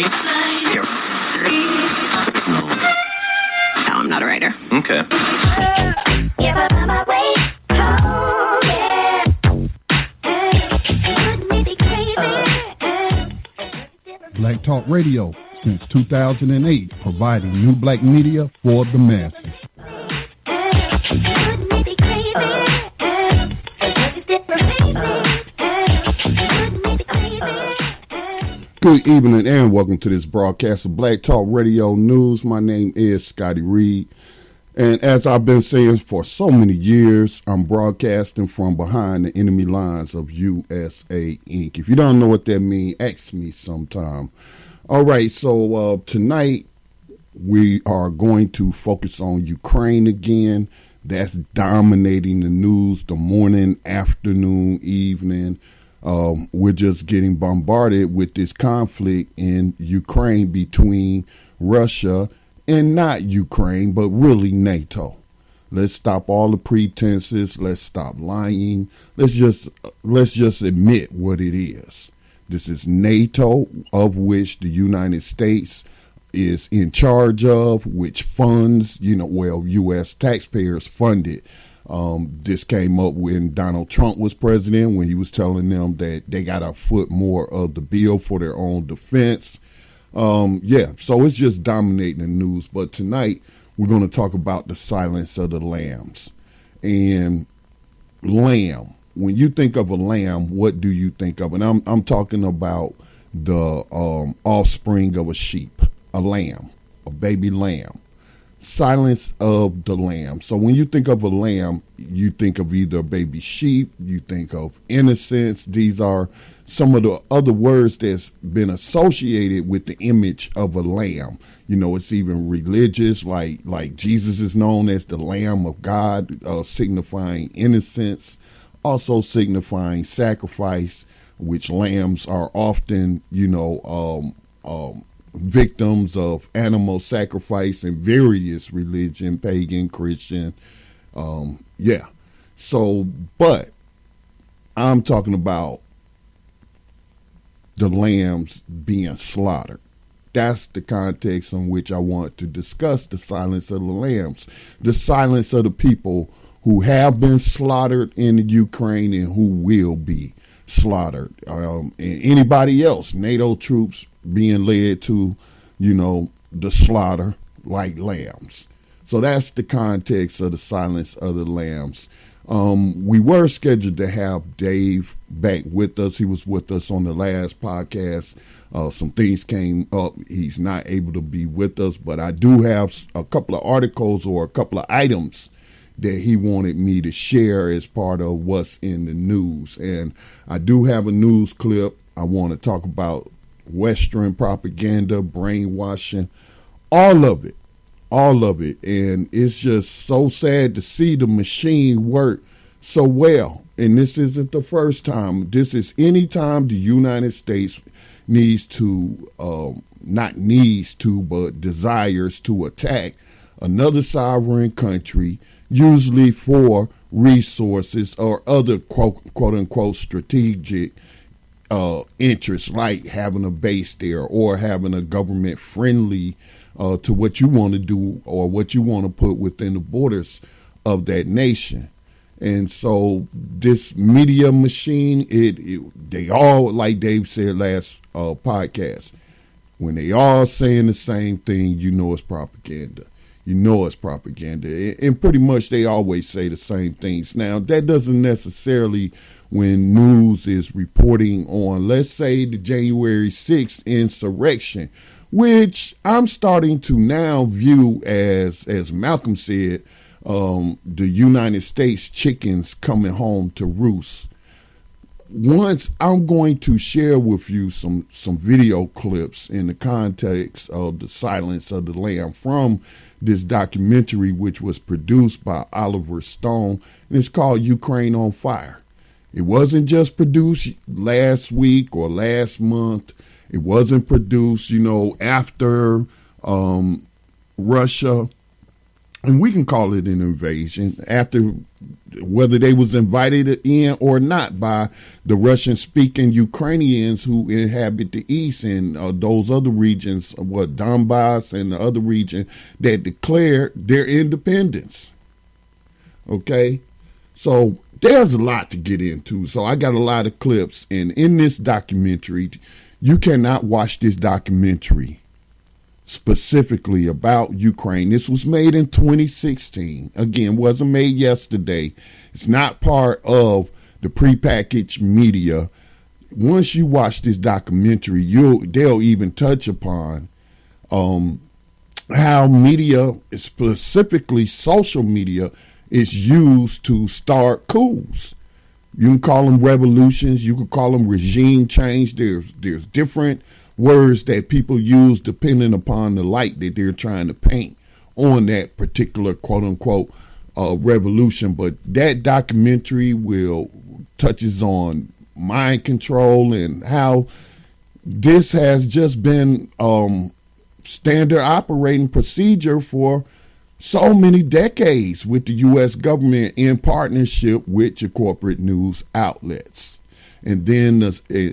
3. Here. No, I'm not a writer. Okay. Black Talk Radio since 2008, providing new black media for the masses. Good evening and welcome to this broadcast of Black Talk Radio News. My name is Scotty Reed, and as I've been saying for so many years, I'm broadcasting from behind the enemy lines of USA Inc. If you don't know what that means, ask me sometime. All right, so tonight we are going to focus on Ukraine again. That's dominating the news the morning, afternoon, evening. We're just getting bombarded with this conflict in Ukraine between Russia and not Ukraine, but really NATO. Let's stop all the pretenses. Let's stop lying. Let's just admit what it is. This is NATO, of which the United States is in charge of, which funds, U.S. taxpayers funded. This came up when Donald Trump was president, when he was telling them that they got to foot more of the bill for their own defense. So it's just dominating the news. But tonight we're going to talk about the silence of the lambs. And lamb, when you think of a lamb, what do you think of? And I'm talking about the offspring of a sheep, a lamb, a baby lamb. Silence of the lamb. So when you think of a lamb, you think of either a baby sheep, you think of innocence. These are some of the other words that's been associated with the image of a lamb. It's even religious, like Jesus is known as the Lamb of God, signifying innocence, also signifying sacrifice, which lambs are often, victims of animal sacrifice in various religion, pagan, Christian. But I'm talking about the lambs being slaughtered. That's the context in which I want to discuss the silence of the lambs, the silence of the people who have been slaughtered in the Ukraine and who will be slaughtered. And anybody else, NATO troops being led to, the slaughter like lambs. So that's the context of the silence of the lambs. We were scheduled to have Dave back with us. He was with us on the last podcast. Some things came up. He's not able to be with us, but I do have a couple of articles or a couple of items that he wanted me to share as part of what's in the news. And I do have a news clip. I want to talk about Western propaganda, brainwashing, all of it. And it's just so sad to see the machine work so well. And this isn't the first time. This is any time the United States needs to, but desires to attack another sovereign country, usually for resources or other quote unquote strategic interests, like having a base there or having a government friendly to what you want to do or what you want to put within the borders of that nation. And so this media machine, they all, like Dave said last podcast, when they all saying the same thing, it's propaganda. It's propaganda. And pretty much they always say the same things. Now, that doesn't necessarily, when news is reporting on, let's say, the January 6th insurrection, which I'm starting to now view as Malcolm said, the United States chickens coming home to roost. Once I'm going to share with you some video clips in the context of the silence of the lamb from this documentary, which was produced by Oliver Stone, and it's called Ukraine on Fire. It wasn't just produced last week or last month. It wasn't produced, after Russia and we can call it an invasion after whether they was invited in or not by the Russian-speaking Ukrainians who inhabit the east and those other regions, Donbass and the other region that declared their independence. Okay, so there's a lot to get into. So I got a lot of clips, and in this documentary, you cannot watch this documentary specifically about Ukraine. This was made in 2016. Again, wasn't made yesterday. It's not part of the prepackaged media. Once you watch this documentary, they'll even touch upon how media, specifically social media, is used to start coups. You can call them revolutions. You can call them regime change. There's different words that people use depending upon the light that they're trying to paint on that particular quote unquote revolution. But that documentary touches on mind control and how this has just been standard operating procedure for so many decades with the U.S. government in partnership with your corporate news outlets. And then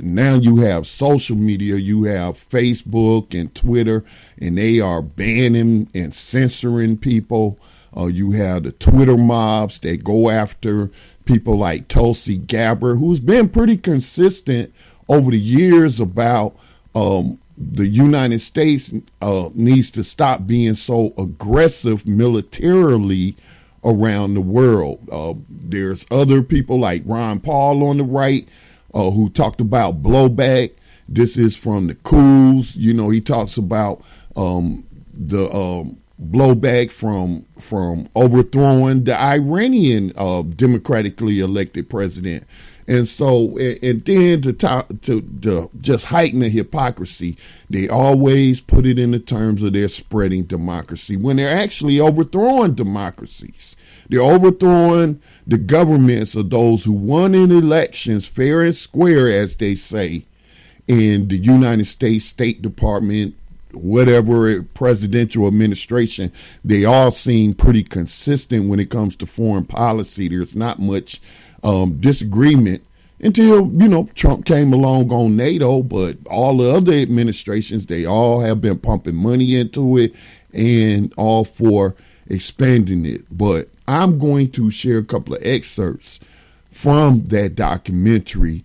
now you have social media, you have Facebook and Twitter, and they are banning and censoring people. You have the Twitter mobs that go after people like Tulsi Gabbard, who's been pretty consistent over the years about the United States needs to stop being so aggressive militarily around the world. There's other people like Ron Paul on the right who talked about blowback. This is from the Cools. You know, he talks about the blowback from overthrowing the Iranian democratically elected president. And so, and then to just heighten the hypocrisy, they always put it in the terms of they're spreading democracy when they're actually overthrowing democracies. They're overthrowing the governments of those who won in elections fair and square, as they say, in the United States State Department, whatever presidential administration. They all seem pretty consistent when it comes to foreign policy. There's not much disagreement until, Trump came along on NATO, but all the other administrations, they all have been pumping money into it and all for expanding it. But I'm going to share a couple of excerpts from that documentary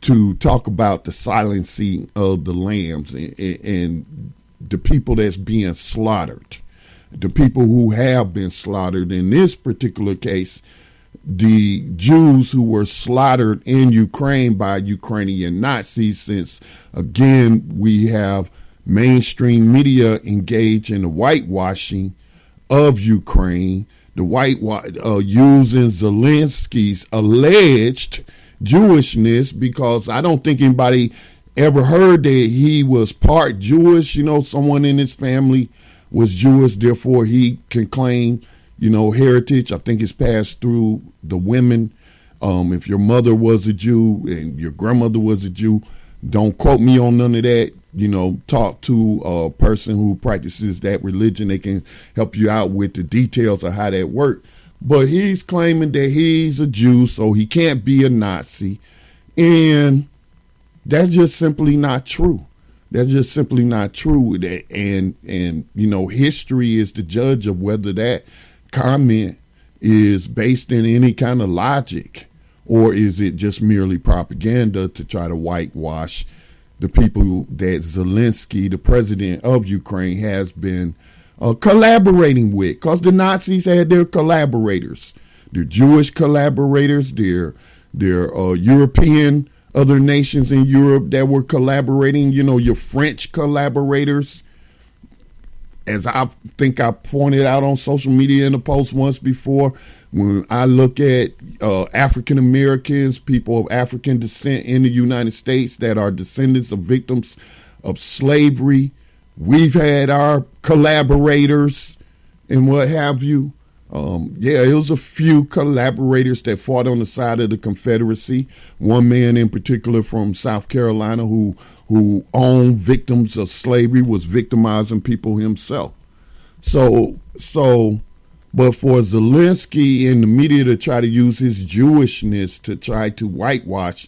to talk about the silencing of the lambs and the people that's being slaughtered, the people who have been slaughtered. In this particular case, the Jews who were slaughtered in Ukraine by Ukrainian Nazis, since, again, we have mainstream media engaged in the whitewashing of Ukraine, the using Zelensky's alleged Jewishness, because I don't think anybody ever heard that he was part Jewish. Someone in his family was Jewish, therefore he can claim heritage. I think it's passed through the women. If your mother was a Jew and your grandmother was a Jew, don't quote me on none of that. Talk to a person who practices that religion. They can help you out with the details of how that works. But he's claiming that he's a Jew, so he can't be a Nazi. And that's just simply not true. That's just simply not true. And history is the judge of whether that comment is based in any kind of logic, or is it just merely propaganda to try to whitewash the people that Zelensky, the president of Ukraine, has been collaborating with? Because the Nazis had their collaborators, their Jewish collaborators, their European, other nations in Europe that were collaborating, your French collaborators. As I think I pointed out on social media in a post once before, when I look at African Americans, people of African descent in the United States that are descendants of victims of slavery, we've had our collaborators and what have you. It was a few collaborators that fought on the side of the Confederacy. One man in particular from South Carolina who owned victims of slavery, was victimizing people himself. So But for Zelensky and the media to try to use his Jewishness to try to whitewash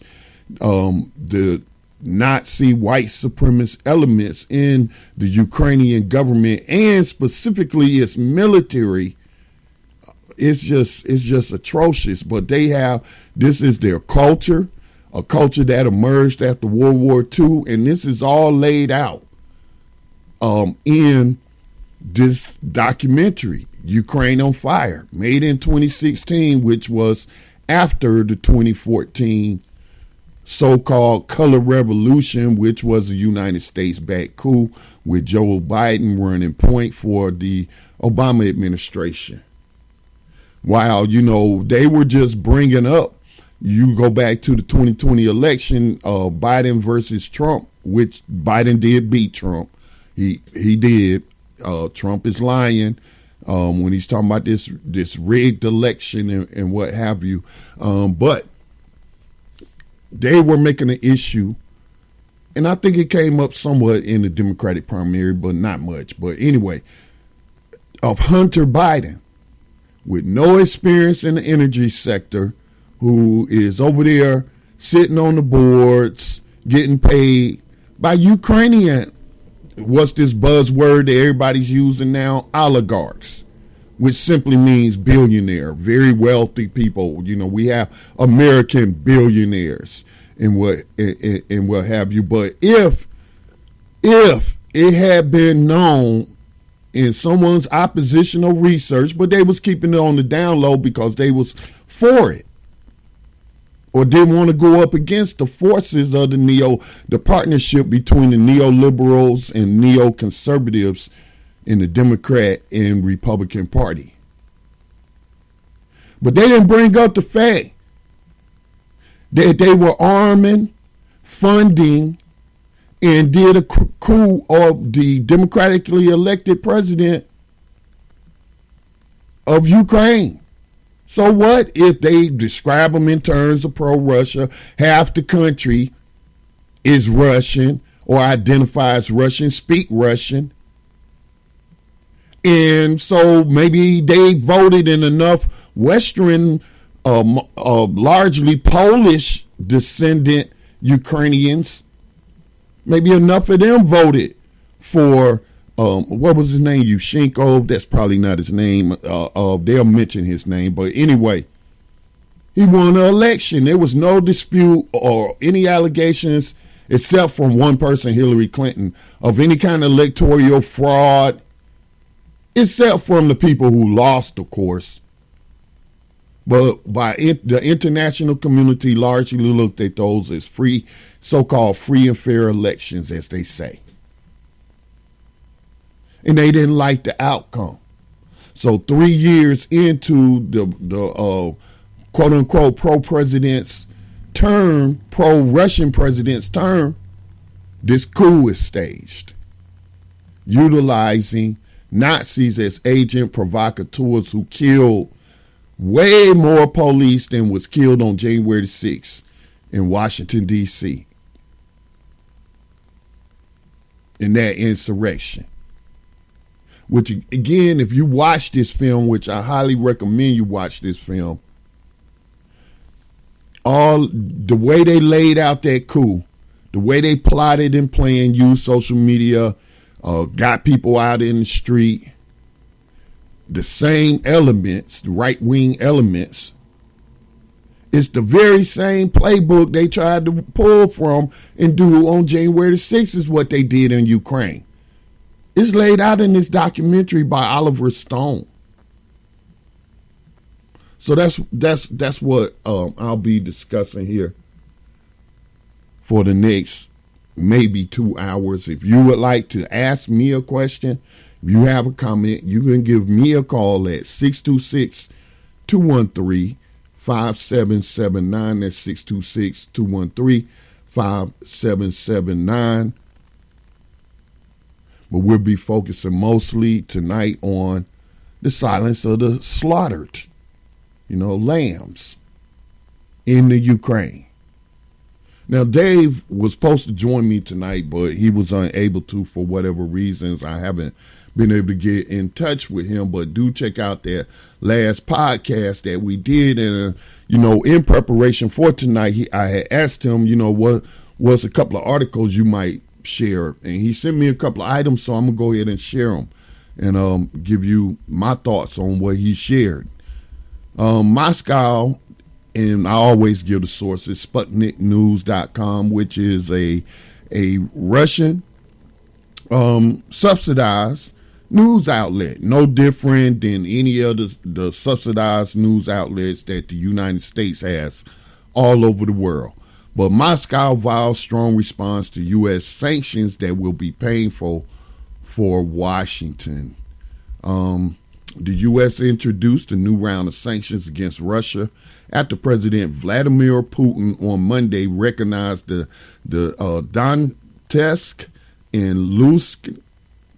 the Nazi white supremacist elements in the Ukrainian government and specifically its military, it's just atrocious. But this is their culture, a culture that emerged after World War II, and this is all laid out in this documentary, Ukraine on Fire, made in 2016, which was after the 2014 so-called color revolution, which was a United States-backed coup with Joe Biden running point for the Obama administration. While, they were just bringing up, you go back to the 2020 election, Biden versus Trump, which Biden did beat Trump. He did. Trump is lying when he's talking about this rigged election and what have you. But they were making an issue, and I think it came up somewhat in the Democratic primary, but not much. But anyway, of Hunter Biden, with no experience in the energy sector, who is over there sitting on the boards, getting paid by Ukrainian, what's this buzzword that everybody's using now? Oligarchs, which simply means billionaire, very wealthy people. We have American billionaires and what have you. But if it had been known in someone's oppositional research, but they was keeping it on the down low because they was for it, or didn't want to go up against the forces of the partnership between the neoliberals and neoconservatives in the Democrat and Republican Party. But they didn't bring up the fact that they were arming, funding, and did a coup of the democratically elected president of Ukraine. So what if they describe them in terms of pro-Russia? Half the country is Russian or identifies Russian, speak Russian. And so maybe they voted in enough Western, largely Polish descendant Ukrainians. Maybe enough of them voted for what was his name? Yushchenko. That's probably not his name. They'll mention his name. But anyway, he won the election. There was no dispute or any allegations, except from one person, Hillary Clinton, of any kind of electoral fraud, except from the people who lost, of course. But the international community largely looked at those as free, so-called free and fair elections, as they say. And they didn't like the outcome. So 3 years into the quote-unquote pro-president's term, pro-Russian president's term, this coup is staged, utilizing Nazis as agent provocateurs who killed way more police than was killed on January 6th in Washington, D.C. in that insurrection. Which, again, if you watch this film, which I highly recommend you watch this film, all the way they laid out that coup, the way they plotted and planned, used social media, got people out in the street, the same elements, the right-wing elements, it's the very same playbook they tried to pull from and do on January 6th is what they did in Ukraine. It's laid out in this documentary by Oliver Stone. So that's what I'll be discussing here for the next maybe 2 hours. If you would like to ask me a question, if you have a comment, you can give me a call at 626-213-5779. That's 626-213-5779. But we'll be focusing mostly tonight on the silence of the slaughtered, lambs in the Ukraine. Now, Dave was supposed to join me tonight, but he was unable to for whatever reasons. I haven't been able to get in touch with him. But do check out that last podcast that we did. And, in preparation for tonight, I had asked him, what was a couple of articles you might share. And he sent me a couple of items, so I'm going to go ahead and share them and give you my thoughts on what he shared. Moscow, and I always give the sources, SputnikNews.com, which is a Russian subsidized news outlet, no different than any of the subsidized news outlets that the United States has all over the world. But Moscow vows strong response to U.S. sanctions that will be painful for Washington. The U.S. introduced a new round of sanctions against Russia after President Vladimir Putin on Monday recognized the Donetsk and Luhansk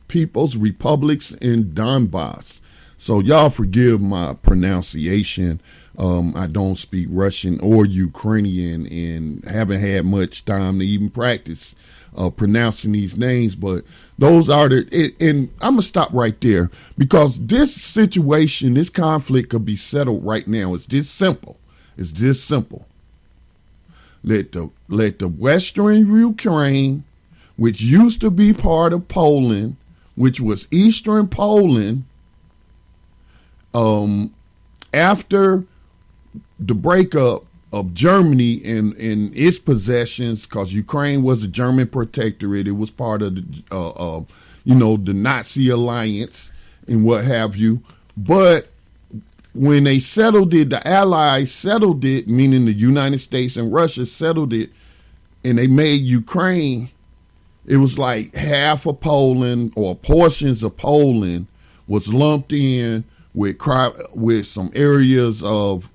People's Republics in Donbass. So y'all forgive my pronunciation. I don't speak Russian or Ukrainian and haven't had much time to even practice pronouncing these names, but those are and I'm going to stop right there because this situation, this conflict could be settled right now. It's this simple. Let the Western Ukraine, which used to be part of Poland, which was Eastern Poland, after the breakup of Germany and its possessions, because Ukraine was a German protectorate. It was part of the Nazi alliance and what have you. But when they settled it, the Allies settled it, meaning the United States and Russia settled it, and they made Ukraine, it was like half of Poland or portions of Poland was lumped in with some areas of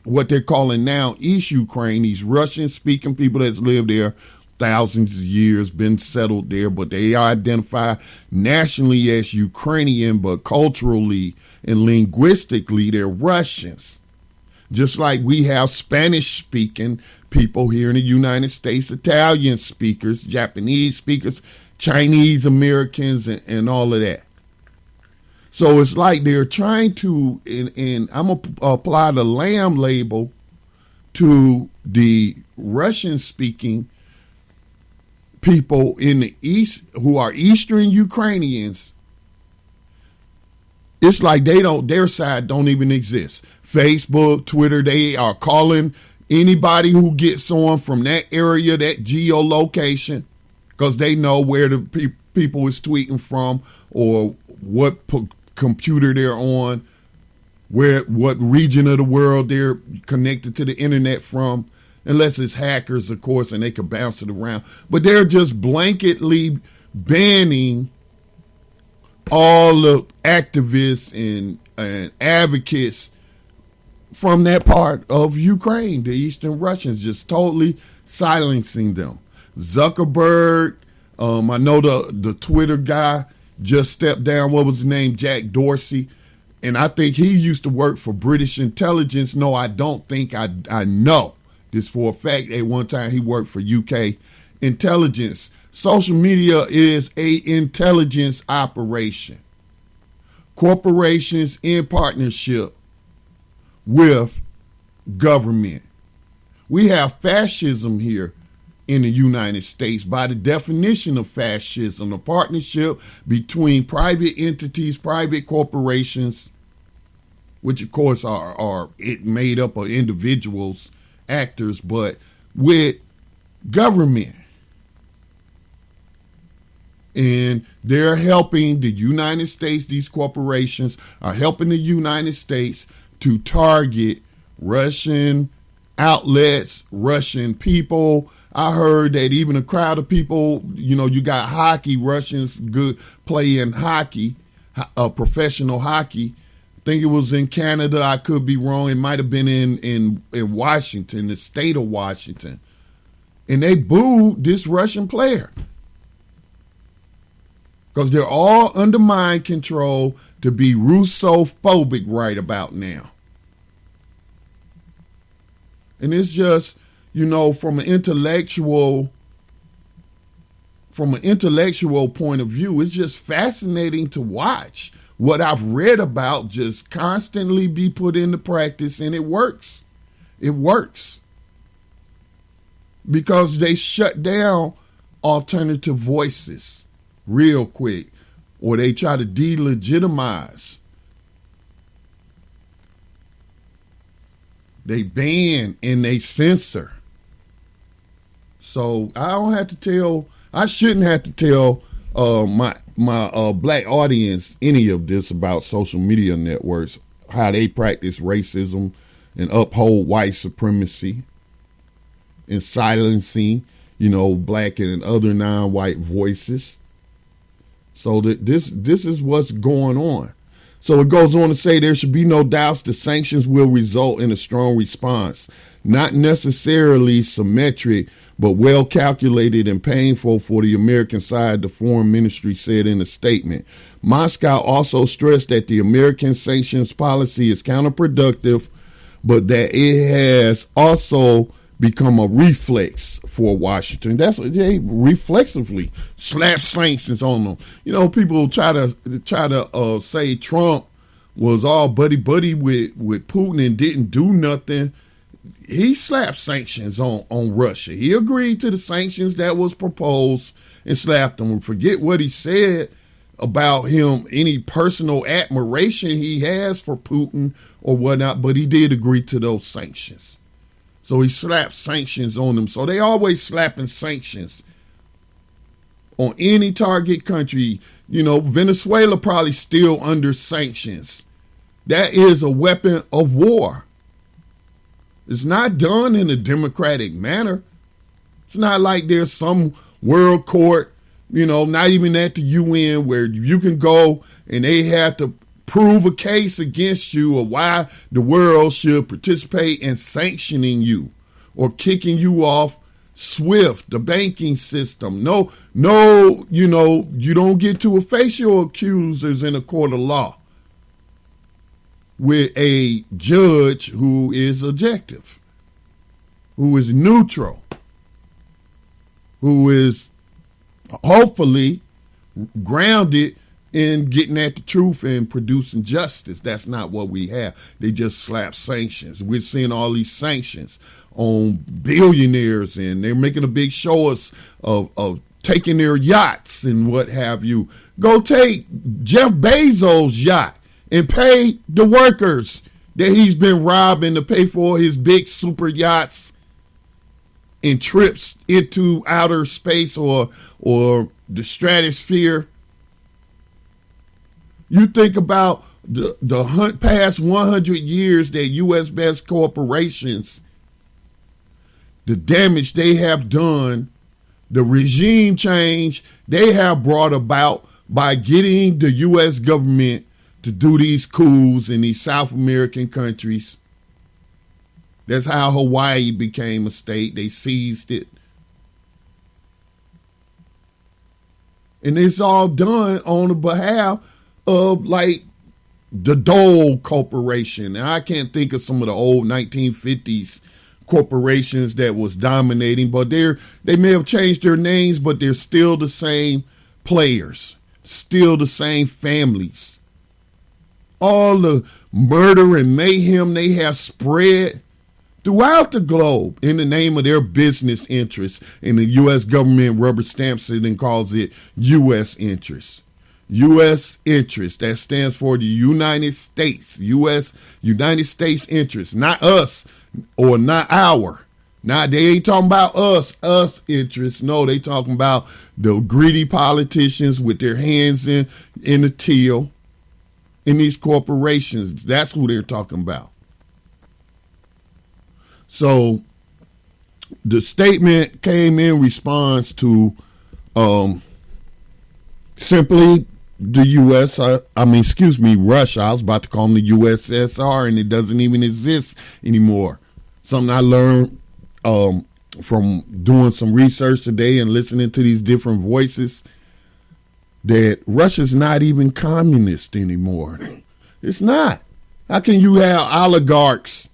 what they're calling now East Ukraine, these Russian-speaking people that's lived there thousands of years, been settled there, but they identify nationally as Ukrainian, but culturally and linguistically, they're Russians. Just like we have Spanish-speaking people here in the United States, Italian speakers, Japanese speakers, Chinese Americans, and all of that. So it's like they're trying to, and I'm going to apply the lamb label to the Russian-speaking people in the East who are Eastern Ukrainians. It's like their side don't even exist. Facebook, Twitter, they are calling anybody who gets on from that area, that geolocation, because they know where the people is tweeting from or what computer they're on, what region of the world they're connected to the internet from, unless it's hackers, of course, and they can bounce it around. But they're just blanketly banning all the activists and advocates from that part of Ukraine, the Eastern Russians, just totally silencing them. Zuckerberg, I know the Twitter guy just stepped down. What was his name? Jack Dorsey. And I think he used to work for British intelligence. No, I don't think I know this for a fact. At one time he worked for UK intelligence. Social media is a intelligence operation. Corporations in partnership with government. We have fascism here in the United States. By the definition of fascism, a partnership between private entities, private corporations, which of course are made up of individuals, actors, but with government. And they're helping the United States, these corporations are helping the United States to target Russian outlets, Russian people. I heard that even a crowd of people, you got hockey, Russians good playing hockey, professional hockey. I think it was in Canada. I could be wrong. It might have been in Washington, the state of Washington. And they booed this Russian player because they're all under mind control to be Russophobic right about now. And it's just, from an intellectual from an intellectual point of view, it's just fascinating to watch what I've read about just constantly be put into practice, and it works. It works. Because they shut down alternative voices real quick, or they try to delegitimize. They ban and they censor. So I shouldn't have to tell my black audience any of this about social media networks, how they practice racism and uphold white supremacy and silencing, black and other non-white voices. So this is what's going on. So it goes on to say there should be no doubts the sanctions will result in a strong response, not necessarily symmetric, but well calculated and painful for the American side, the foreign ministry said in a statement. Moscow also stressed that the American sanctions policy is counterproductive, but that it has also become a reflex for Washington. They reflexively slap sanctions on them. People try to say Trump was all buddy with Putin and didn't do nothing. He slapped sanctions on Russia. He agreed to the sanctions that was proposed and slapped them. Forget what he said about him, any personal admiration he has for Putin or whatnot, but he did agree to those sanctions. So he slapped sanctions on them. So they always slapping sanctions on any target country. Venezuela probably still under sanctions. That is a weapon of war. It's not done in a democratic manner. It's not like there's some world court, not even at the UN, where you can go and they have to prove a case against you or why the world should participate in sanctioning you or kicking you off SWIFT, the banking system. No, you don't get to face your accusers in a court of law with a judge who is objective, who is neutral, who is hopefully grounded in getting at the truth and producing justice. That's not what we have. They just slap sanctions. We're seeing all these sanctions on billionaires, and they're making a big show of taking their yachts and what have you. Go take Jeff Bezos' yacht and pay the workers that he's been robbing to pay for his big super yachts and trips into outer space or the stratosphere. You think about the past 100 years that U.S.-based corporations, the damage they have done, the regime change they have brought about by getting the U.S. government to do these coups in these South American countries. That's how Hawaii became a state. They seized it. And it's all done on the behalf of like the Dole Corporation. Now, I can't think of some of the old 1950s corporations that was dominating, but they may have changed their names, but they're still the same players, still the same families. All the murder and mayhem they have spread throughout the globe in the name of their business interests, and the U.S. government rubber stamps it and calls it U.S. interests. U.S. interest, that stands for the United States, United States interest, not us or not our. Now, they ain't talking about us interests. No, they talking about the greedy politicians with their hands in the till in these corporations. That's who they're talking about. So the statement came in response to simply the U.S., Russia. I was about to call them the USSR, and it doesn't even exist anymore. Something I learned from doing some research today and listening to these different voices, that Russia's not even communist anymore. It's not. How can you have oligarchs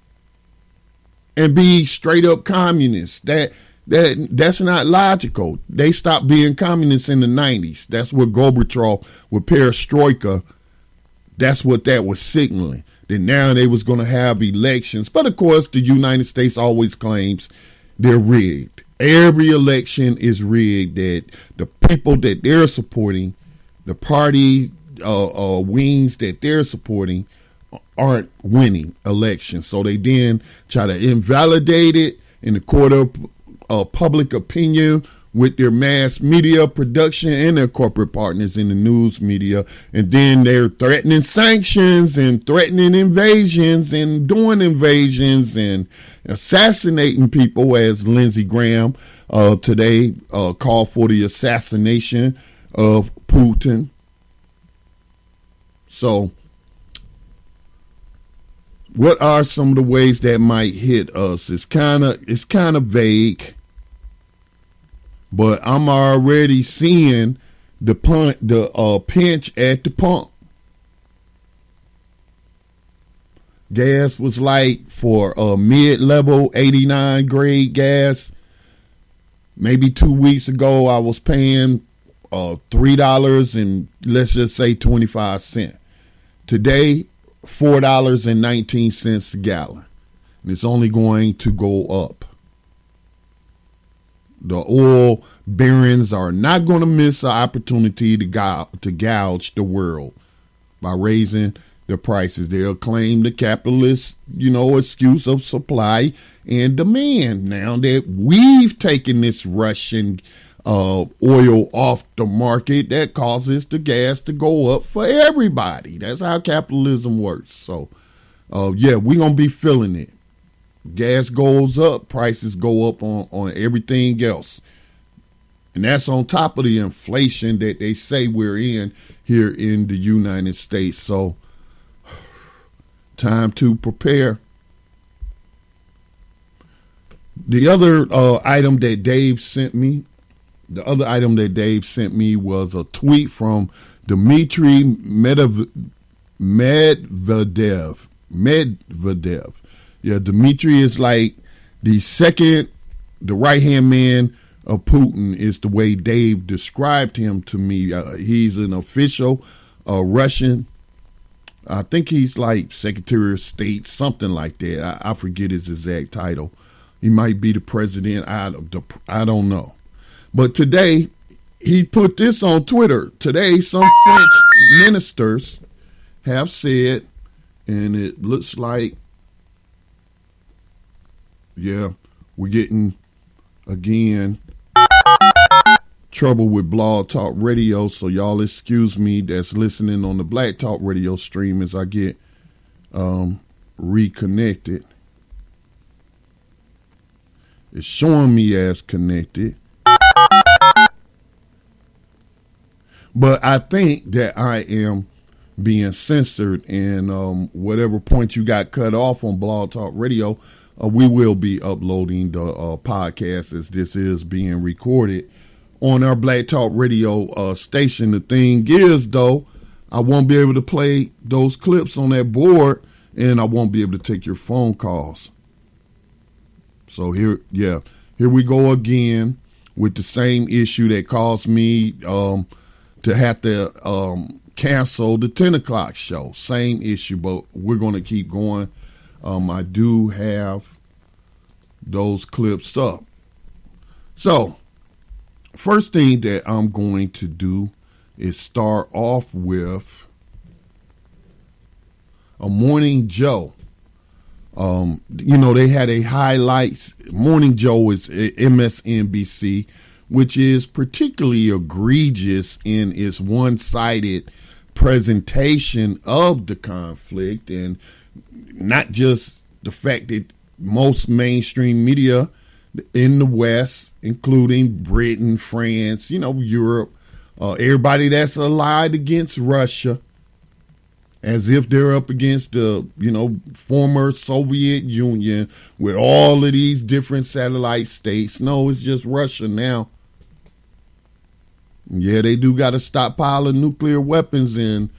and be straight up communists? That That's not logical. They stopped being communists in the 90s. That's what Gorbachev with perestroika, that's what that was signaling. That now they was going to have elections. But of course, the United States always claims they're rigged. Every election is rigged, that the people that they're supporting, the party wings that they're supporting aren't winning elections. So they then try to invalidate it in the court of public opinion with their mass media production and their corporate partners in the news media. And then they're threatening sanctions and threatening invasions and doing invasions and assassinating people, as Lindsey Graham today called for the assassination of Putin. So what are some of the ways that might hit us? It's kind of vague, but I'm already seeing the pinch at the pump. Gas was like, for mid-level 89 grade gas, maybe 2 weeks ago I was paying $3 and let's just say 25 cents. Today, $4.19 a gallon. And it's only going to go up. The oil barons are not going to miss an opportunity to gouge the world by raising the prices. They'll claim the capitalist, excuse of supply and demand. Now that we've taken this Russian oil off the market, that causes the gas to go up for everybody. That's how capitalism works. So, we're going to be feeling it. Gas goes up, prices go up on everything else. And that's on top of the inflation that they say we're in here in the United States. So, time to prepare. The other item that Dave sent me was a tweet from Dmitry Medvedev. Yeah, Dmitry is like the right-hand man of Putin, is the way Dave described him to me. He's an official Russian. I think he's like Secretary of State, something like that. I forget his exact title. He might be the president. I don't know. But today, he put this on Twitter. Today, some French ministers have said, and it looks like, we're getting, again, trouble with Blog Talk Radio. So y'all excuse me that's listening on the Black Talk Radio stream as I get reconnected. It's showing me as connected. But I think that I am being censored, and whatever point you got cut off on Blog Talk Radio, we will be uploading the podcast as this is being recorded on our Black Talk Radio station. The thing is, though, I won't be able to play those clips on that board, and I won't be able to take your phone calls. So here we go again with the same issue that caused me to have to cancel the 10 o'clock show. Same issue, but we're going to keep going. I do have those clips up. So, first thing that I'm going to do is start off with a Morning Joe. They had a highlights. Morning Joe is MSNBC, which is particularly egregious in its one-sided presentation of the conflict, and not just the fact that most mainstream media in the West, including Britain, France, Europe, everybody that's allied against Russia, as if they're up against the, former Soviet Union with all of these different satellite states. No, it's just Russia now. Yeah, they do got a stockpile of nuclear weapons, and,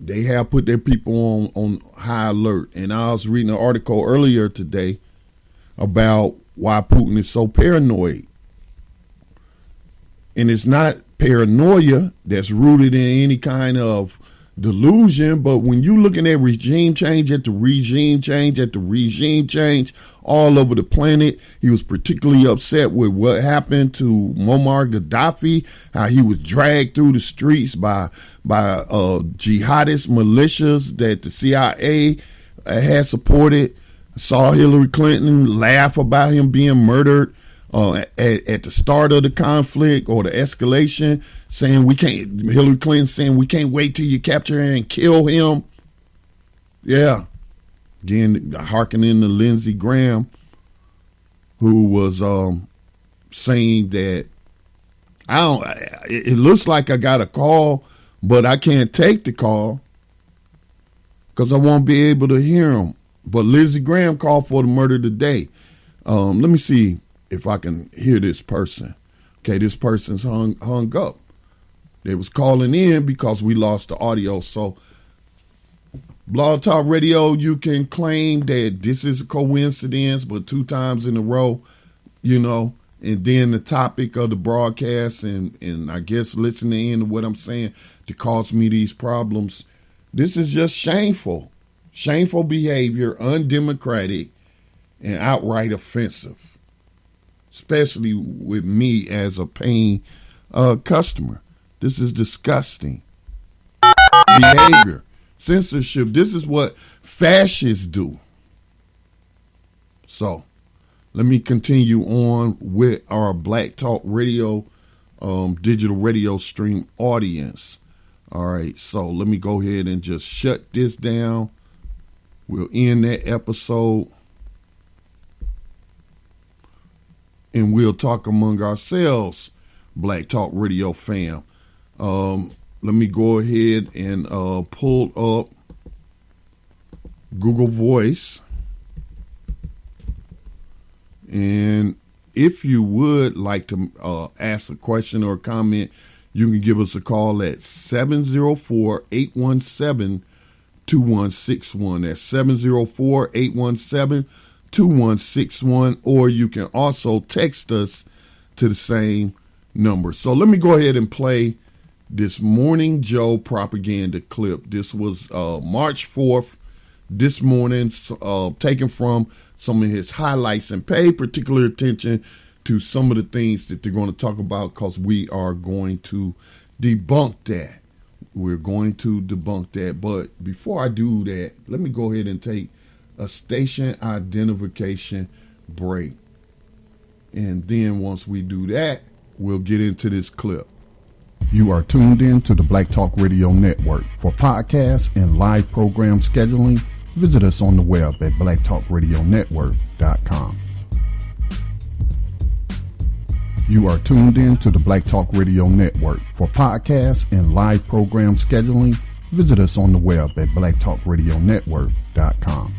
they have put their people on high alert. And I was reading an article earlier today about why Putin is so paranoid. And it's not paranoia that's rooted in any kind of delusion, but when you looking at regime change after regime change after regime change all over the planet, he was particularly upset with what happened to Muammar Gaddafi, how he was dragged through the streets by jihadist militias that the CIA had supported. Saw Hillary Clinton laugh about him being murdered at the start of the conflict or the escalation, saying Hillary Clinton saying we can't wait till you capture him and kill him. Yeah. Again, hearkening to Lindsey Graham, who was saying that it looks like I got a call, but I can't take the call because I won't be able to hear him. But Lindsey Graham called for the murder today. Let me see if I can hear this person. Okay, this person's hung up. They was calling in because we lost the audio. So Blog Talk Radio, you can claim that this is a coincidence, but 2 times in a row, and then the topic of the broadcast and I guess listening in to what I'm saying to cause me these problems. This is just shameful. Shameful behavior, undemocratic, and outright offensive, especially with me as a paying customer. This is disgusting behavior. Censorship. This is what fascists do. So let me continue on with our Black Talk Radio digital radio stream audience. All right, so let me go ahead and just shut this down. We'll end that episode and we'll talk among ourselves, Black Talk Radio fam. Let me go ahead and pull up Google Voice. And if you would like to ask a question or a comment, you can give us a call at 704-817-2161. That's 704-817-2161. Or you can also text us to the same number. So let me go ahead and play this Morning Joe propaganda clip. This was March 4th, this morning, taken from some of his highlights, and pay particular attention to some of the things that they're going to talk about, because we are going to debunk that. We're going to debunk that. But before I do that, let me go ahead and take a station identification break. And then once we do that, we'll get into this clip. You are tuned in to the Black Talk Radio Network. For podcasts and live program scheduling, visit us on the web at blacktalkradionetwork.com. You are tuned in to the Black Talk Radio Network. For podcasts and live program scheduling, visit us on the web at blacktalkradionetwork.com.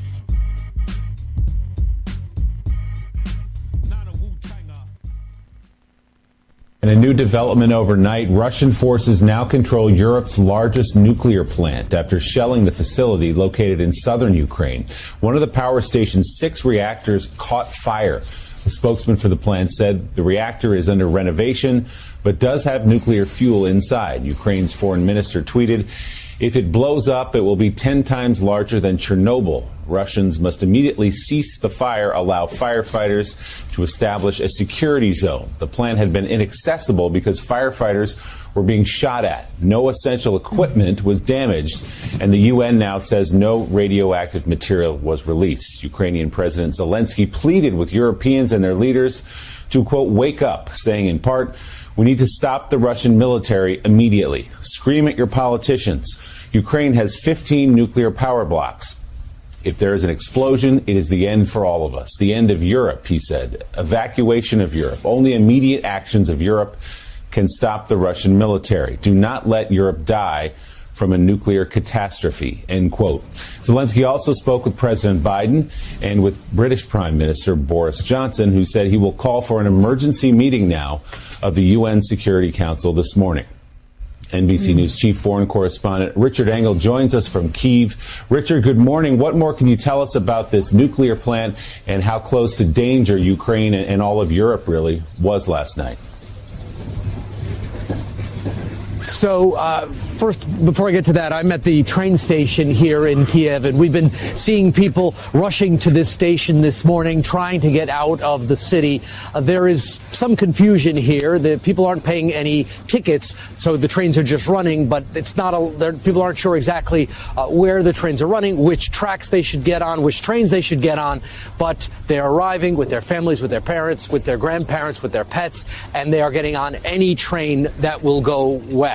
In a new development overnight, Russian forces now control Europe's largest nuclear plant after shelling the facility located in southern Ukraine. One of the power station's 6 reactors caught fire. A spokesman for the plant said the reactor is under renovation, but does have nuclear fuel inside. Ukraine's foreign minister tweeted, "If it blows up, it will be 10 times larger than Chernobyl. Russians must immediately cease the fire, allow firefighters to establish a security zone." The plant had been inaccessible because firefighters were being shot at. No essential equipment was damaged, and the UN now says no radioactive material was released. Ukrainian President Zelensky pleaded with Europeans and their leaders to, quote, wake up, saying in part, "We need to stop the Russian military immediately. Scream at your politicians. Ukraine has 15 nuclear power blocks. If there is an explosion, it is the end for all of us. The end of Europe," he said. Evacuation of Europe. Only immediate actions of Europe can stop the Russian military. Do not let Europe die from a nuclear catastrophe, end quote. Zelensky also spoke with President Biden and with British Prime Minister Boris Johnson, who said he will call for an emergency meeting now of the UN Security Council this morning. NBC News chief foreign correspondent Richard Engel joins us from Kyiv. Richard, good morning. What more can you tell us about this nuclear plant and how close to danger Ukraine and all of Europe really was last night? So first, before I get to that, I'm at the train station here in Kiev, and we've been seeing people rushing to this station this morning, trying to get out of the city. There is some confusion here. The people aren't paying any tickets, so the trains are just running, but it's not people aren't sure exactly where the trains are running, which tracks they should get on, which trains they should get on, but they're arriving with their families, with their parents, with their grandparents, with their pets, and they are getting on any train that will go west.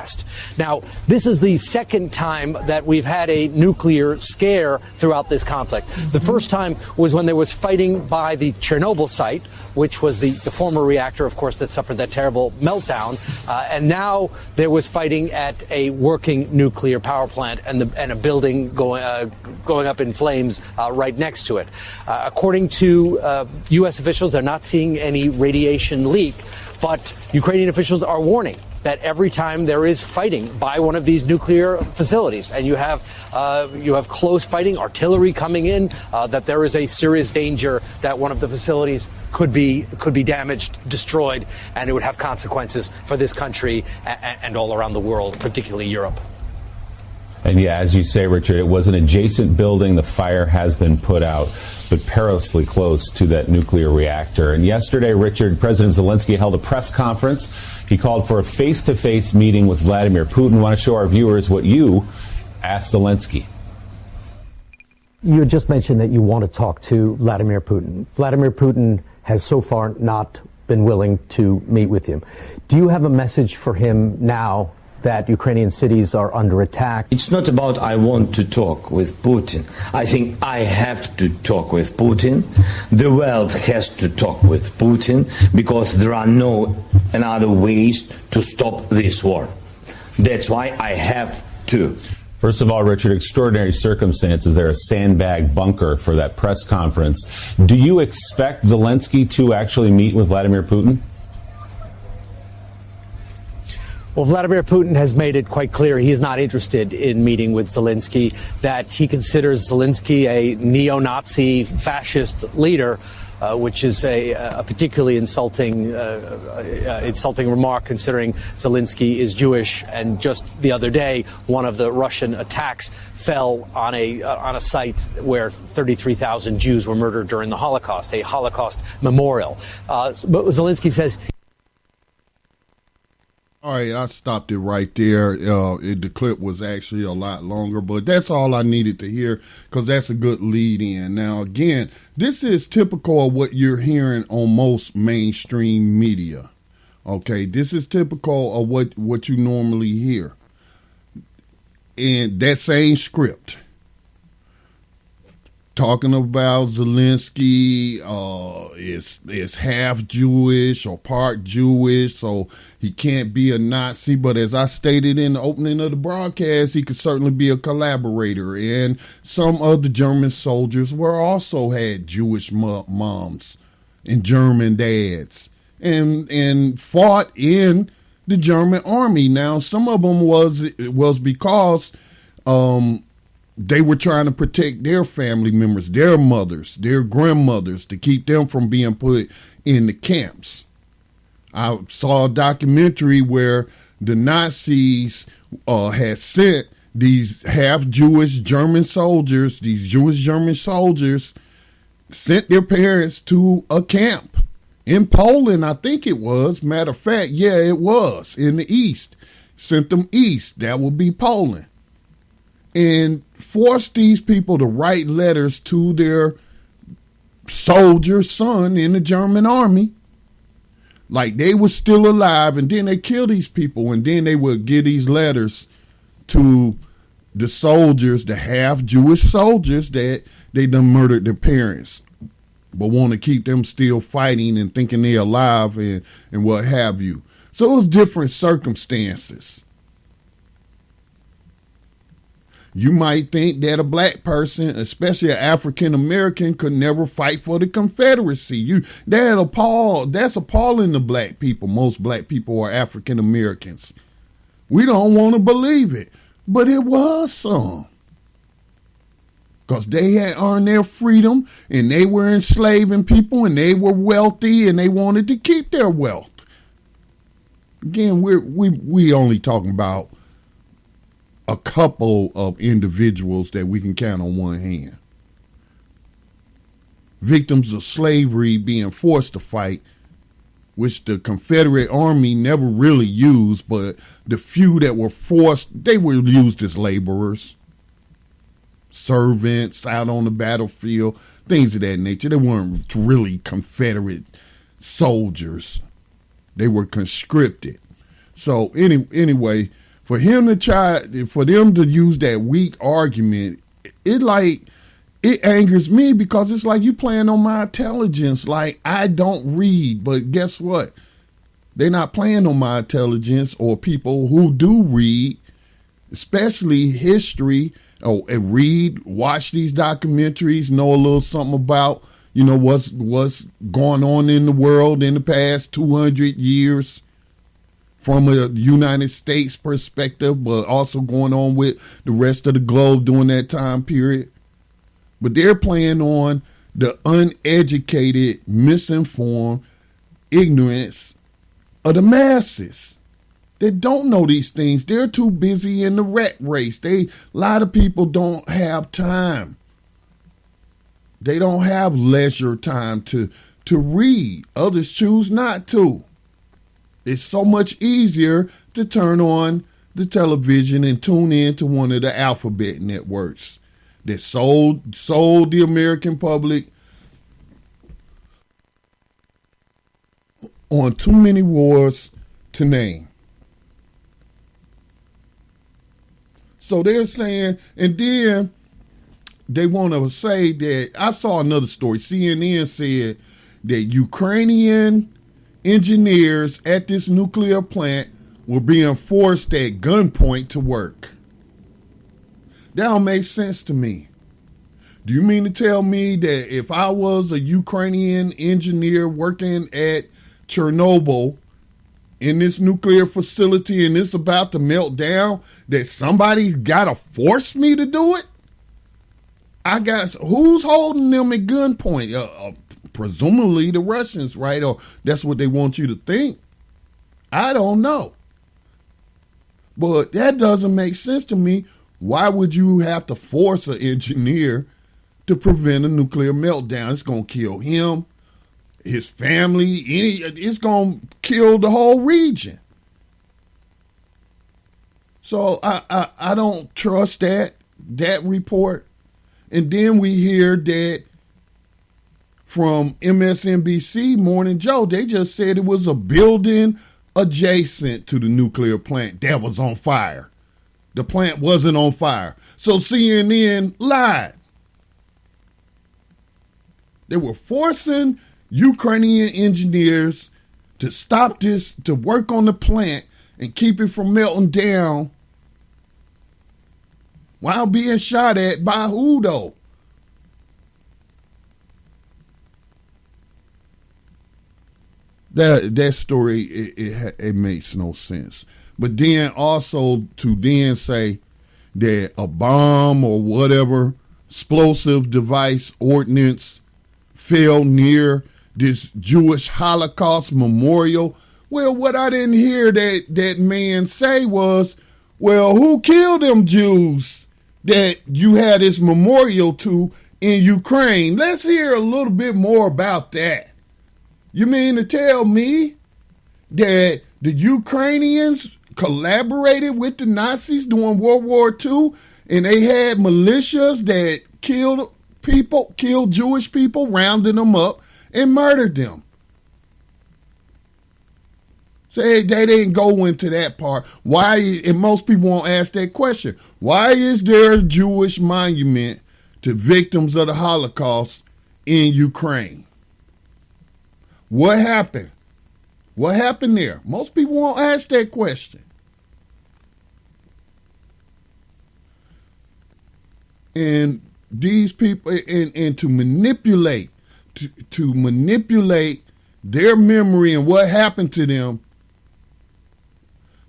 Now, this is the second time that we've had a nuclear scare throughout this conflict. The first time was when there was fighting by the Chernobyl site, which was the former reactor, of course, that suffered that terrible meltdown. And now there was fighting at a working nuclear power plant and a building going up in flames right next to it. According to U.S. officials, they're not seeing any radiation leak, but Ukrainian officials are warning that every time there is fighting by one of these nuclear facilities and you have close fighting, artillery coming in, that there is a serious danger that one of the facilities could be damaged, destroyed, and it would have consequences for this country and all around the world, particularly Europe. And yeah, as you say, Richard, it was an adjacent building. The fire has been put out, but perilously close to that nuclear reactor. And yesterday, Richard, President Zelensky held a press conference. He called for a face-to-face meeting with Vladimir Putin. I want to show our viewers what you asked Zelensky. You just mentioned that you want to talk to Vladimir Putin. Vladimir Putin has so far not been willing to meet with him. Do you have a message for him now that Ukrainian cities are under attack? It's not about I want to talk with Putin. I think I have to talk with Putin. The world has to talk with Putin because there are no other ways to stop this war. That's why I have to. First of all, Richard, extraordinary circumstances. They're a sandbag bunker for that press conference. Do you expect Zelensky to actually meet with Vladimir Putin? Well, Vladimir Putin has made it quite clear he is not interested in meeting with Zelensky, that he considers Zelensky a neo-Nazi fascist leader, which is a particularly insulting remark considering Zelensky is Jewish. And just the other day, one of the Russian attacks fell on a site where 33,000 Jews were murdered during the Holocaust, a Holocaust memorial. But Zelensky says. All right, I stopped it right there. The clip was actually a lot longer, but that's all I needed to hear because that's a good lead in. Now, again, this is typical of what you're hearing on most mainstream media. Okay, this is typical of what you normally hear. And that same script. Talking about Zelensky is half Jewish or part Jewish, so he can't be a Nazi. But as I stated in the opening of the broadcast, he could certainly be a collaborator. And some of the German soldiers also had Jewish moms and German dads and fought in the German army. Now, some of them was because they were trying to protect their family members, their mothers, their grandmothers, to keep them from being put in the camps. I saw a documentary where the Nazis had sent these half-Jewish German soldiers, these Jewish German soldiers, sent their parents to a camp in Poland, I think it was. Matter of fact, yeah, it was, in the east. Sent them east. That would be Poland. And forced these people to write letters to their soldier son in the German army, like they were still alive, and then they kill these people, and then they would give these letters to the soldiers, the half-Jewish soldiers that they done murdered their parents, but want to keep them still fighting and thinking they're alive and what have you. So it was different circumstances. You might think that a black person, especially an African American, could never fight for the Confederacy. That's appalling to black people. Most black people are African Americans. We don't want to believe it. But it was some. Because they had earned their freedom and they were enslaving people and they were wealthy and they wanted to keep their wealth. Again, we only talking about a couple of individuals that we can count on one hand. Victims of slavery being forced to fight, which the Confederate Army never really used, but the few that were forced, they were used as laborers, servants out on the battlefield, things of that nature. They weren't really Confederate soldiers. They were conscripted. So anyway, for them to use that weak argument, it angers me because it's like you playing on my intelligence. Like, I don't read, but guess what? They're not playing on my intelligence, or people who do read, especially history, and read, watch these documentaries, know a little something about, what's going on in the world in the past 200 years from a United States perspective, but also going on with the rest of the globe during that time period. But they're playing on the uneducated, misinformed ignorance of the masses that don't know these things. They're too busy in the rat race. A lot of people don't have time. They don't have leisure time to read. Others choose not to. It's so much easier to turn on the television and tune in to one of the alphabet networks that sold the American public on too many wars to name. So they're saying, and then they want to say that, I saw another story, CNN said that Ukrainian engineers at this nuclear plant were being forced at gunpoint to work. That don't make sense to me. Do you mean to tell me that if I was a Ukrainian engineer working at Chernobyl in this nuclear facility and it's about to melt down, that somebody's got to force me to do it? Who's holding them at gunpoint? Presumably the Russians, right? Or that's what they want you to think. I don't know. But that doesn't make sense to me. Why would you have to force an engineer to prevent a nuclear meltdown? It's going to kill him, his family, it's going to kill the whole region. So I don't trust that report. And then we hear that from MSNBC, Morning Joe, they just said it was a building adjacent to the nuclear plant that was on fire. The plant wasn't on fire. So CNN lied. They were forcing Ukrainian engineers to stop this, to work on the plant and keep it from melting down while being shot at by who, though? That story, it makes no sense. But then also to then say that a bomb or whatever explosive device ordinance fell near this Jewish Holocaust memorial. Well, what I didn't hear that man say was, well, who killed them Jews that you had this memorial to in Ukraine? Let's hear a little bit more about that. You mean to tell me that the Ukrainians collaborated with the Nazis during World War II and they had militias that killed Jewish people, rounded them up and murdered them? Say they didn't go into that part. Why? And most people won't ask that question. Why is there a Jewish monument to victims of the Holocaust in Ukraine? What happened? What happened there? Most people won't ask that question. And these people, and to manipulate their memory and what happened to them,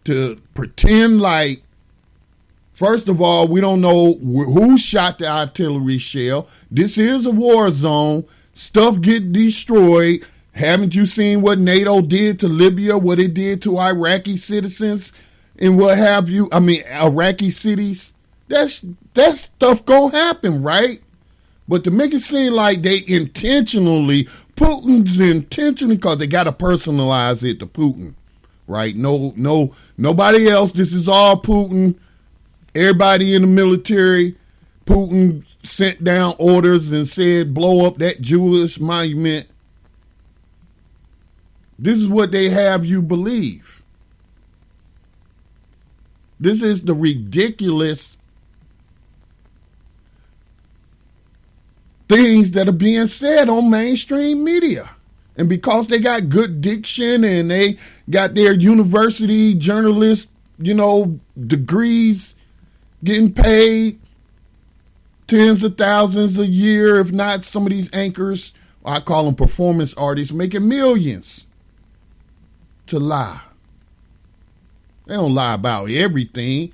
to pretend like, first of all, we don't know who shot the artillery shell. This is a war zone. Stuff get destroyed. Haven't you seen what NATO did to Libya, what it did to Iraqi citizens and what have you? I mean, Iraqi cities? That stuff gonna happen, right? But to make it seem like Putin's intentionally, because they got to personalize it to Putin, right? Nobody else. This is all Putin. Everybody in the military, Putin sent down orders and said, blow up that Jewish monument. This is what they have you believe. This is the ridiculous things that are being said on mainstream media. And because they got good diction and they got their university journalist, degrees, getting paid tens of thousands a year, if not some of these anchors, I call them performance artists, making millions to lie. They don't lie about everything,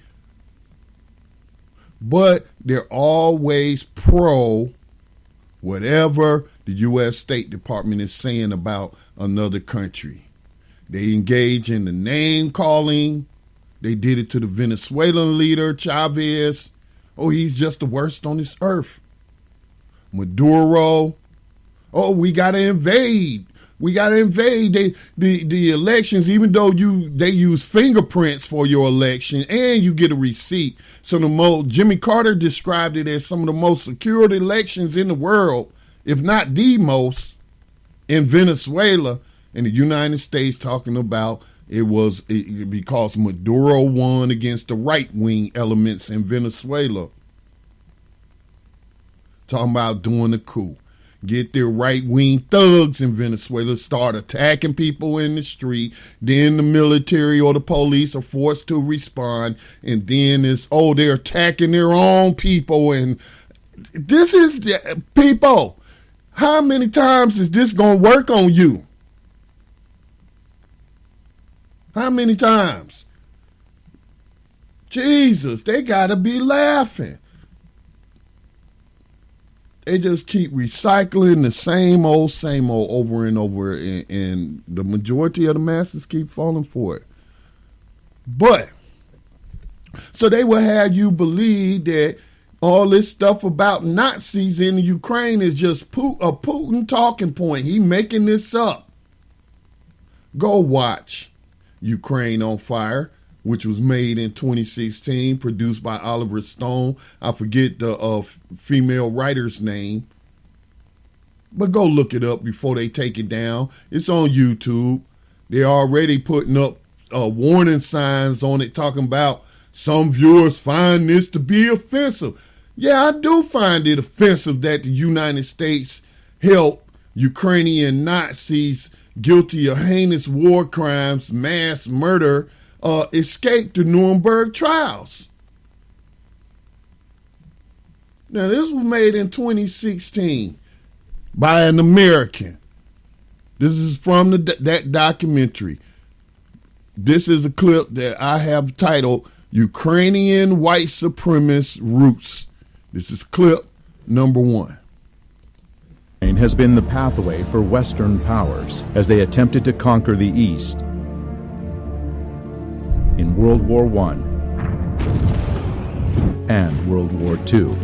but they're always pro whatever the U.S. State Department is saying about another country. They engage in the name calling. They did it to the Venezuelan leader, Chavez. Oh, he's just the worst on this earth. Maduro. Oh, we got to invade. We got to invade the elections, even though they use fingerprints for your election and you get a receipt. So Jimmy Carter described it as some of the most secured elections in the world, if not the most, in Venezuela. And the United States talking about because Maduro won against the right-wing elements in Venezuela. Talking about doing a coup. Get their right-wing thugs in Venezuela, start attacking people in the street. Then the military or the police are forced to respond. And then they're attacking their own people. And this is, people, how many times is this going to work on you? How many times? Jesus, they got to be laughing. They just keep recycling the same old over and over, and the majority of the masses keep falling for it. But, so they will have you believe that all this stuff about Nazis in Ukraine is just a Putin talking point. He making this up. Go watch Ukraine on Fire, which was made in 2016, produced by Oliver Stone. I forget the female writer's name. But go look it up before they take it down. It's on YouTube. They're already putting up warning signs on it talking about some viewers find this to be offensive. Yeah, I do find it offensive that the United States helped Ukrainian Nazis guilty of heinous war crimes, mass murder, escaped the Nuremberg trials. Now, this was made in 2016 by an American. This is from that documentary. This is a clip that I have titled Ukrainian White Supremacist Roots. This is clip number 1. Has been the pathway for Western powers as they attempted to conquer the East. In World War I and World War II.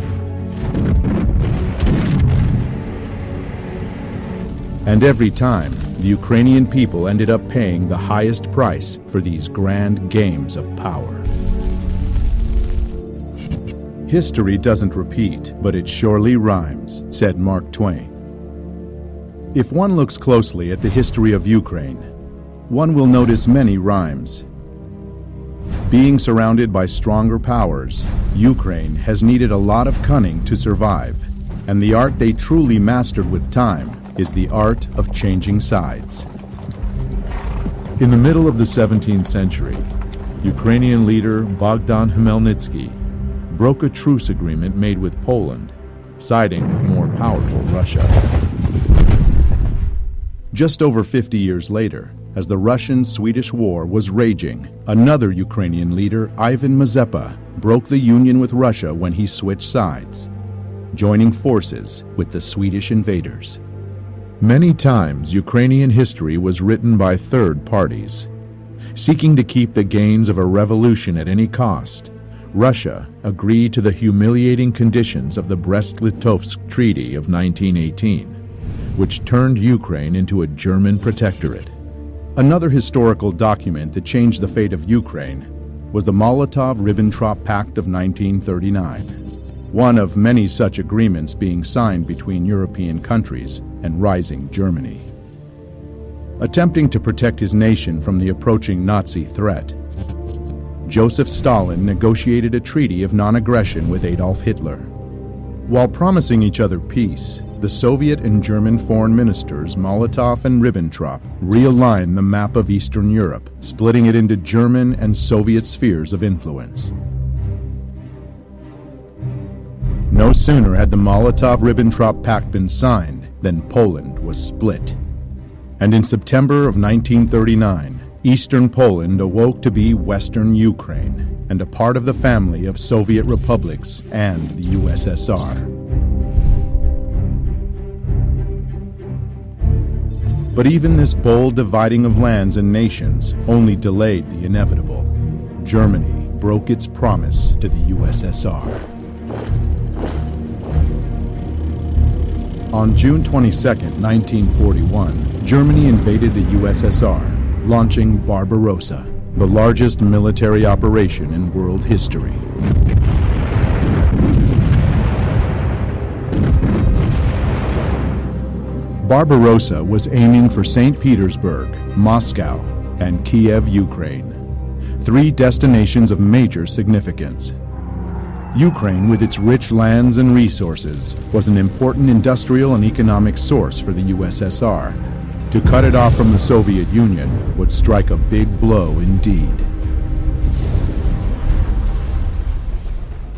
And every time, the Ukrainian people ended up paying the highest price for these grand games of power. History doesn't repeat, but it surely rhymes, said Mark Twain. If one looks closely at the history of Ukraine, one will notice many rhymes. Being surrounded by stronger powers, Ukraine has needed a lot of cunning to survive, and the art they truly mastered with time is the art of changing sides. In the middle of the 17th century, Ukrainian leader Bogdan Khmelnytsky broke a truce agreement made with Poland, siding with more powerful Russia. Just over 50 years later, as the Russian-Swedish War was raging, another Ukrainian leader, Ivan Mazepa, broke the union with Russia when he switched sides, joining forces with the Swedish invaders. Many times, Ukrainian history was written by third parties. Seeking to keep the gains of a revolution at any cost, Russia agreed to the humiliating conditions of the Brest-Litovsk Treaty of 1918, which turned Ukraine into a German protectorate. Another historical document that changed the fate of Ukraine was the Molotov-Ribbentrop Pact of 1939, one of many such agreements being signed between European countries and rising Germany. Attempting to protect his nation from the approaching Nazi threat, Joseph Stalin negotiated a treaty of non-aggression with Adolf Hitler. While promising each other peace, the Soviet and German foreign ministers Molotov and Ribbentrop realigned the map of Eastern Europe, splitting it into German and Soviet spheres of influence. No sooner had the Molotov-Ribbentrop Pact been signed than Poland was split. And in September of 1939, Eastern Poland awoke to be Western Ukraine and a part of the family of Soviet republics and the USSR. But even this bold dividing of lands and nations only delayed the inevitable. Germany broke its promise to the USSR. On June 22, 1941, Germany invaded the USSR, launching Barbarossa, the largest military operation in world history. Barbarossa was aiming for St. Petersburg, Moscow, and Kiev, Ukraine, three destinations of major significance. Ukraine, with its rich lands and resources, was an important industrial and economic source for the USSR. To cut it off from the Soviet Union would strike a big blow indeed.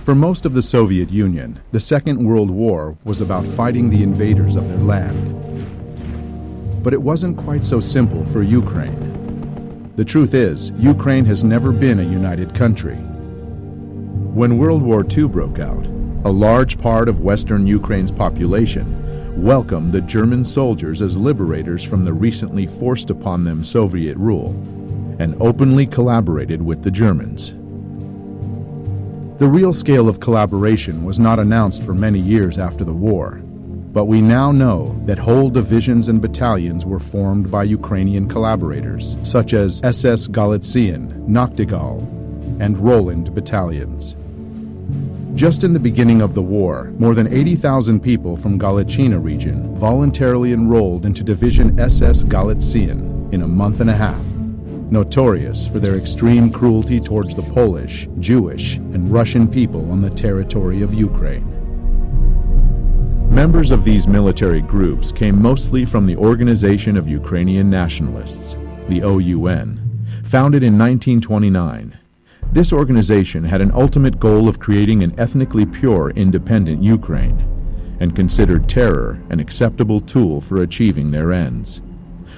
For most of the Soviet Union, the Second World War was about fighting the invaders of their land. But it wasn't quite so simple for Ukraine. The truth is, Ukraine has never been a united country. When World War II broke out, a large part of Western Ukraine's population welcomed the German soldiers as liberators from the recently forced upon them Soviet rule, and openly collaborated with the Germans. The real scale of collaboration was not announced for many years after the war, but we now know that whole divisions and battalions were formed by Ukrainian collaborators, such as SS Galician, Nachtigall, and Roland battalions. Just in the beginning of the war, more than 80,000 people from Galician region voluntarily enrolled into Division SS Galician in a month and a half, notorious for their extreme cruelty towards the Polish, Jewish, and Russian people on the territory of Ukraine. Members of these military groups came mostly from the Organization of Ukrainian Nationalists, the OUN, founded in 1929. This organization had an ultimate goal of creating an ethnically pure, independent Ukraine, and considered terror an acceptable tool for achieving their ends.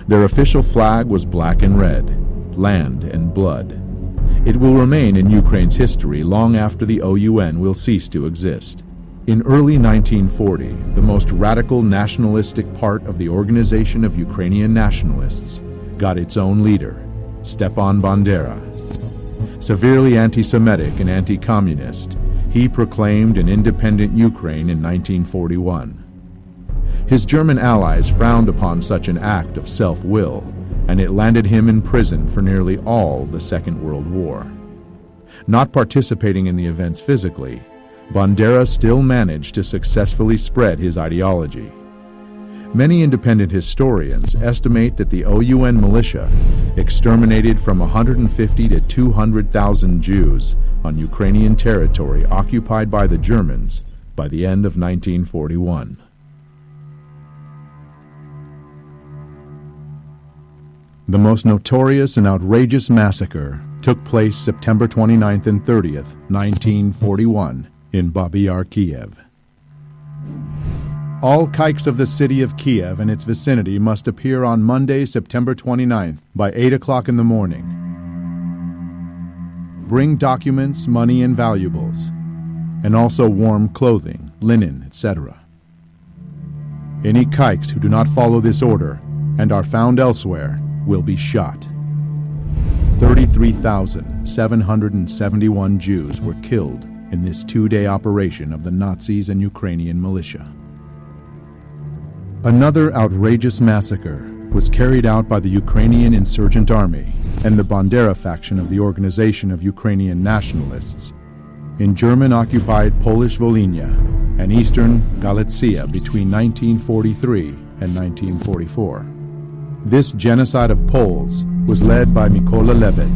Their official flag was black and red, land and blood. It will remain in Ukraine's history long after the OUN will cease to exist. In early 1940, the most radical nationalistic part of the Organization of Ukrainian Nationalists got its own leader, Stepan Bandera. Severely anti-Semitic and anti-communist, he proclaimed an independent Ukraine in 1941. His German allies frowned upon such an act of self-will, and it landed him in prison for nearly all the Second World War. Not participating in the events physically, Bandera still managed to successfully spread his ideology. Many independent historians estimate that the OUN militia exterminated from 150 to 200,000 Jews on Ukrainian territory occupied by the Germans by the end of 1941. The most notorious and outrageous massacre took place September 29th and 30th, 1941, in Babi Yar, Kiev. All kikes of the city of Kiev and its vicinity must appear on Monday, September 29th by 8 o'clock in the morning. Bring documents, money, and valuables, and also warm clothing, linen, etc. Any kikes who do not follow this order and are found elsewhere will be shot. 33,771 Jews were killed in this two-day operation of the Nazis and Ukrainian militia. Another outrageous massacre was carried out by the Ukrainian insurgent army and the Bandera faction of the Organization of Ukrainian Nationalists in German-occupied Polish Volhynia and eastern Galicia between 1943 and 1944. This genocide of Poles was led by Mykola Lebed.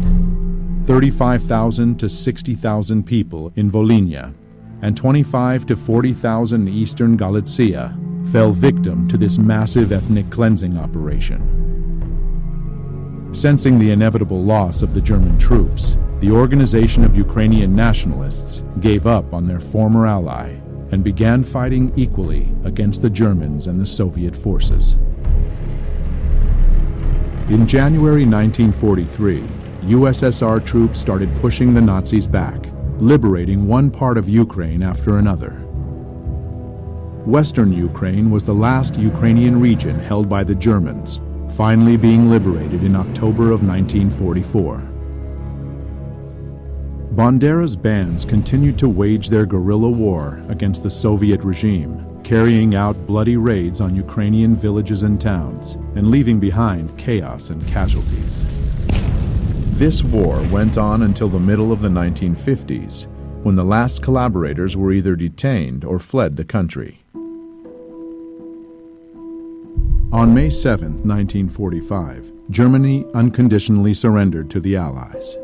35,000 to 60,000 people in Volhynia and 25 to 40,000 in eastern Galicia fell victim to this massive ethnic cleansing operation. Sensing the inevitable loss of the German troops, the Organization of Ukrainian Nationalists gave up on their former ally and began fighting equally against the Germans and the Soviet forces. In January 1943, USSR troops started pushing the Nazis back, liberating one part of Ukraine after another. Western Ukraine was the last Ukrainian region held by the Germans, finally being liberated in October of 1944. Bandera's bands continued to wage their guerrilla war against the Soviet regime, carrying out bloody raids on Ukrainian villages and towns, and leaving behind chaos and casualties. This war went on until the middle of the 1950s, when the last collaborators were either detained or fled the country. On May 7, 1945, Germany unconditionally surrendered to the Allies.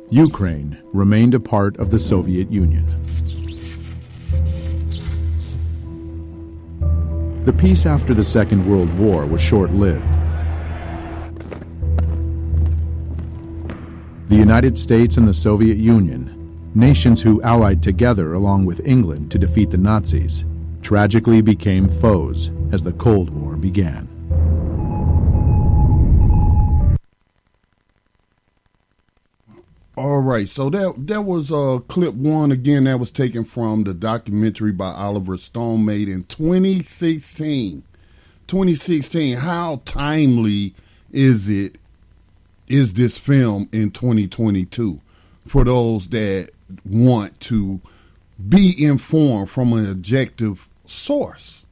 Ukraine remained a part of the Soviet Union. The peace after the Second World War was short-lived. The United States and the Soviet Union, nations who allied together along with England to defeat the Nazis, tragically became foes as the Cold War began. All right, so that was clip one. Again, that was taken from the documentary by Oliver Stone made in 2016. 2016. How timely is this film in 2022 for those that want to be informed from an objective source?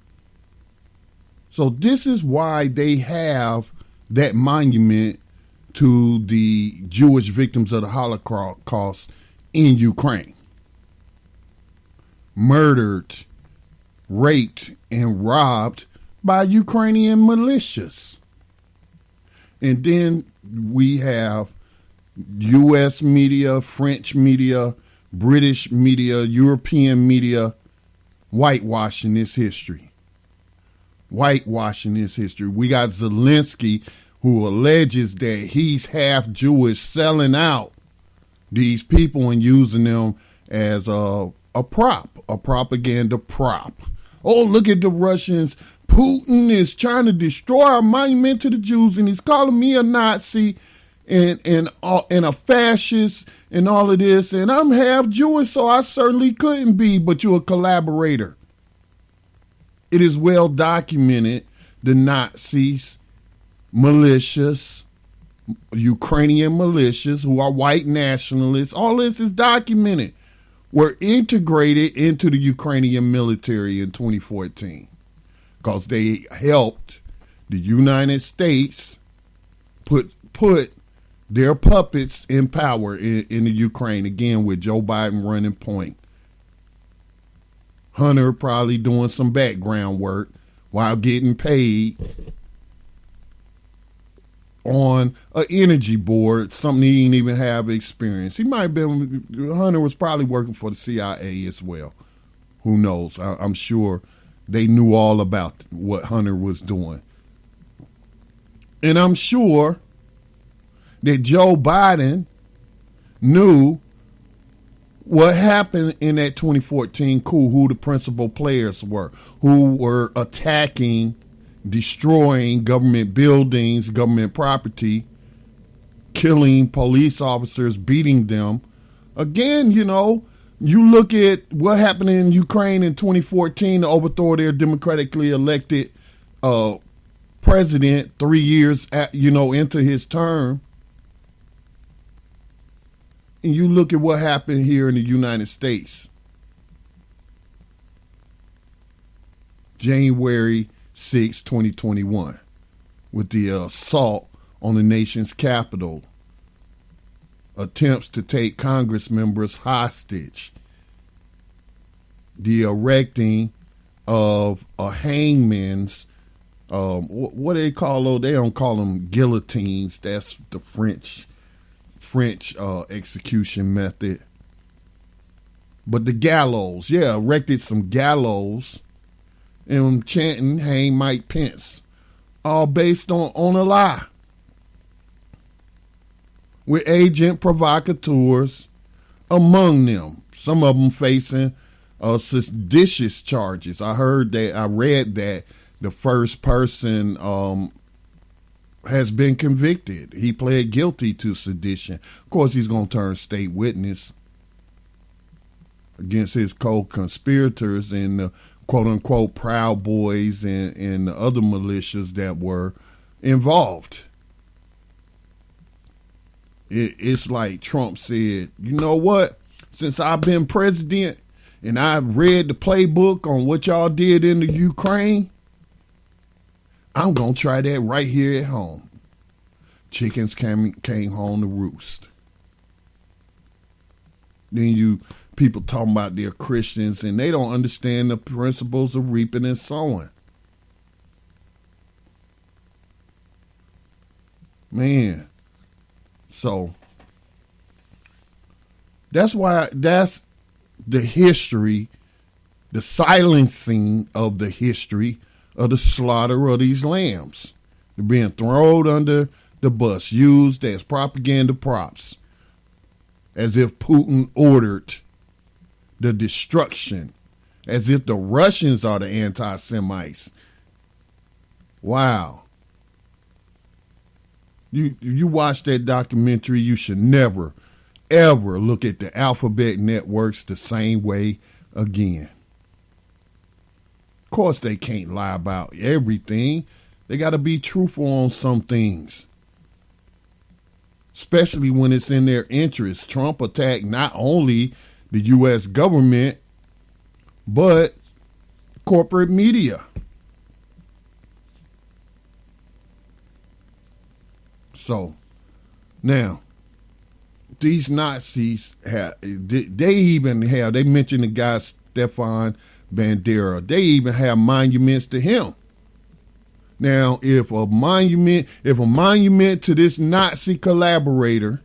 So this is why they have that monument to the Jewish victims of the Holocaust in Ukraine. Murdered, raped, and robbed by Ukrainian militias. And then we have U.S. media, French media, British media, European media whitewashing this history. Whitewashing this history. We got Zelensky, who alleges that he's half Jewish, selling out these people and using them as a prop, a propaganda prop. Oh, look at the Russians. Putin is trying to destroy our monument to the Jews, and he's calling me a Nazi and a fascist and all of this. And I'm half Jewish, so I certainly couldn't be, but you're a collaborator. It is well documented the Nazis, militias, Ukrainian militias who are white nationalists, all this is documented, were integrated into the Ukrainian military in 2014 because they helped the United States put their puppets in power in the Ukraine, again with Joe Biden running point. Hunter probably doing some background work while getting paid on an energy board, something he didn't even have experience. He might have been, Hunter was probably working for the CIA as well. Who knows? I'm sure they knew all about what Hunter was doing. And I'm sure that Joe Biden knew what happened in that 2014 coup, who the principal players were, who were attacking, destroying government buildings, government property, killing police officers, beating them. Again, you look at what happened in Ukraine in 2014 to overthrow their democratically elected president 3 years into his term. And you look at what happened here in the United States. January 6, 2021, with the assault on the nation's capital, attempts to take Congress members hostage, the erecting of a hangman's, what do they call those? They don't call them guillotines. That's the French execution method. But the gallows, erected some gallows and chanting "Hang Mike Pence," all based on a lie. With agent provocateurs among them, some of them facing seditious charges. I read that the first person has been convicted. He pled guilty to sedition. Of course, he's going to turn state witness against his co-conspirators and the quote-unquote Proud Boys and the other militias that were involved. It's like Trump said, you know what? Since I've been president and I've read the playbook on what y'all did in the Ukraine, I'm going to try that right here at home. Chickens came home to roost. Then people talking about they're Christians and they don't understand the principles of reaping and sowing. Man. So that's the history, the silencing of the history of the slaughter of these lambs. They're being thrown under the bus, used as propaganda props, as if Putin ordered the destruction, as if the Russians are the anti-Semites. Wow. You watch that documentary, you should never, ever look at the alphabet networks the same way again. Of course, they can't lie about everything. They got to be truthful on some things, especially when it's in their interest. Trump attacked not only the U.S. government, but corporate media. So now, these Nazis they mentioned the guy Stefan Bandera. They even have monuments to him. Now, if a monument to this Nazi collaborator,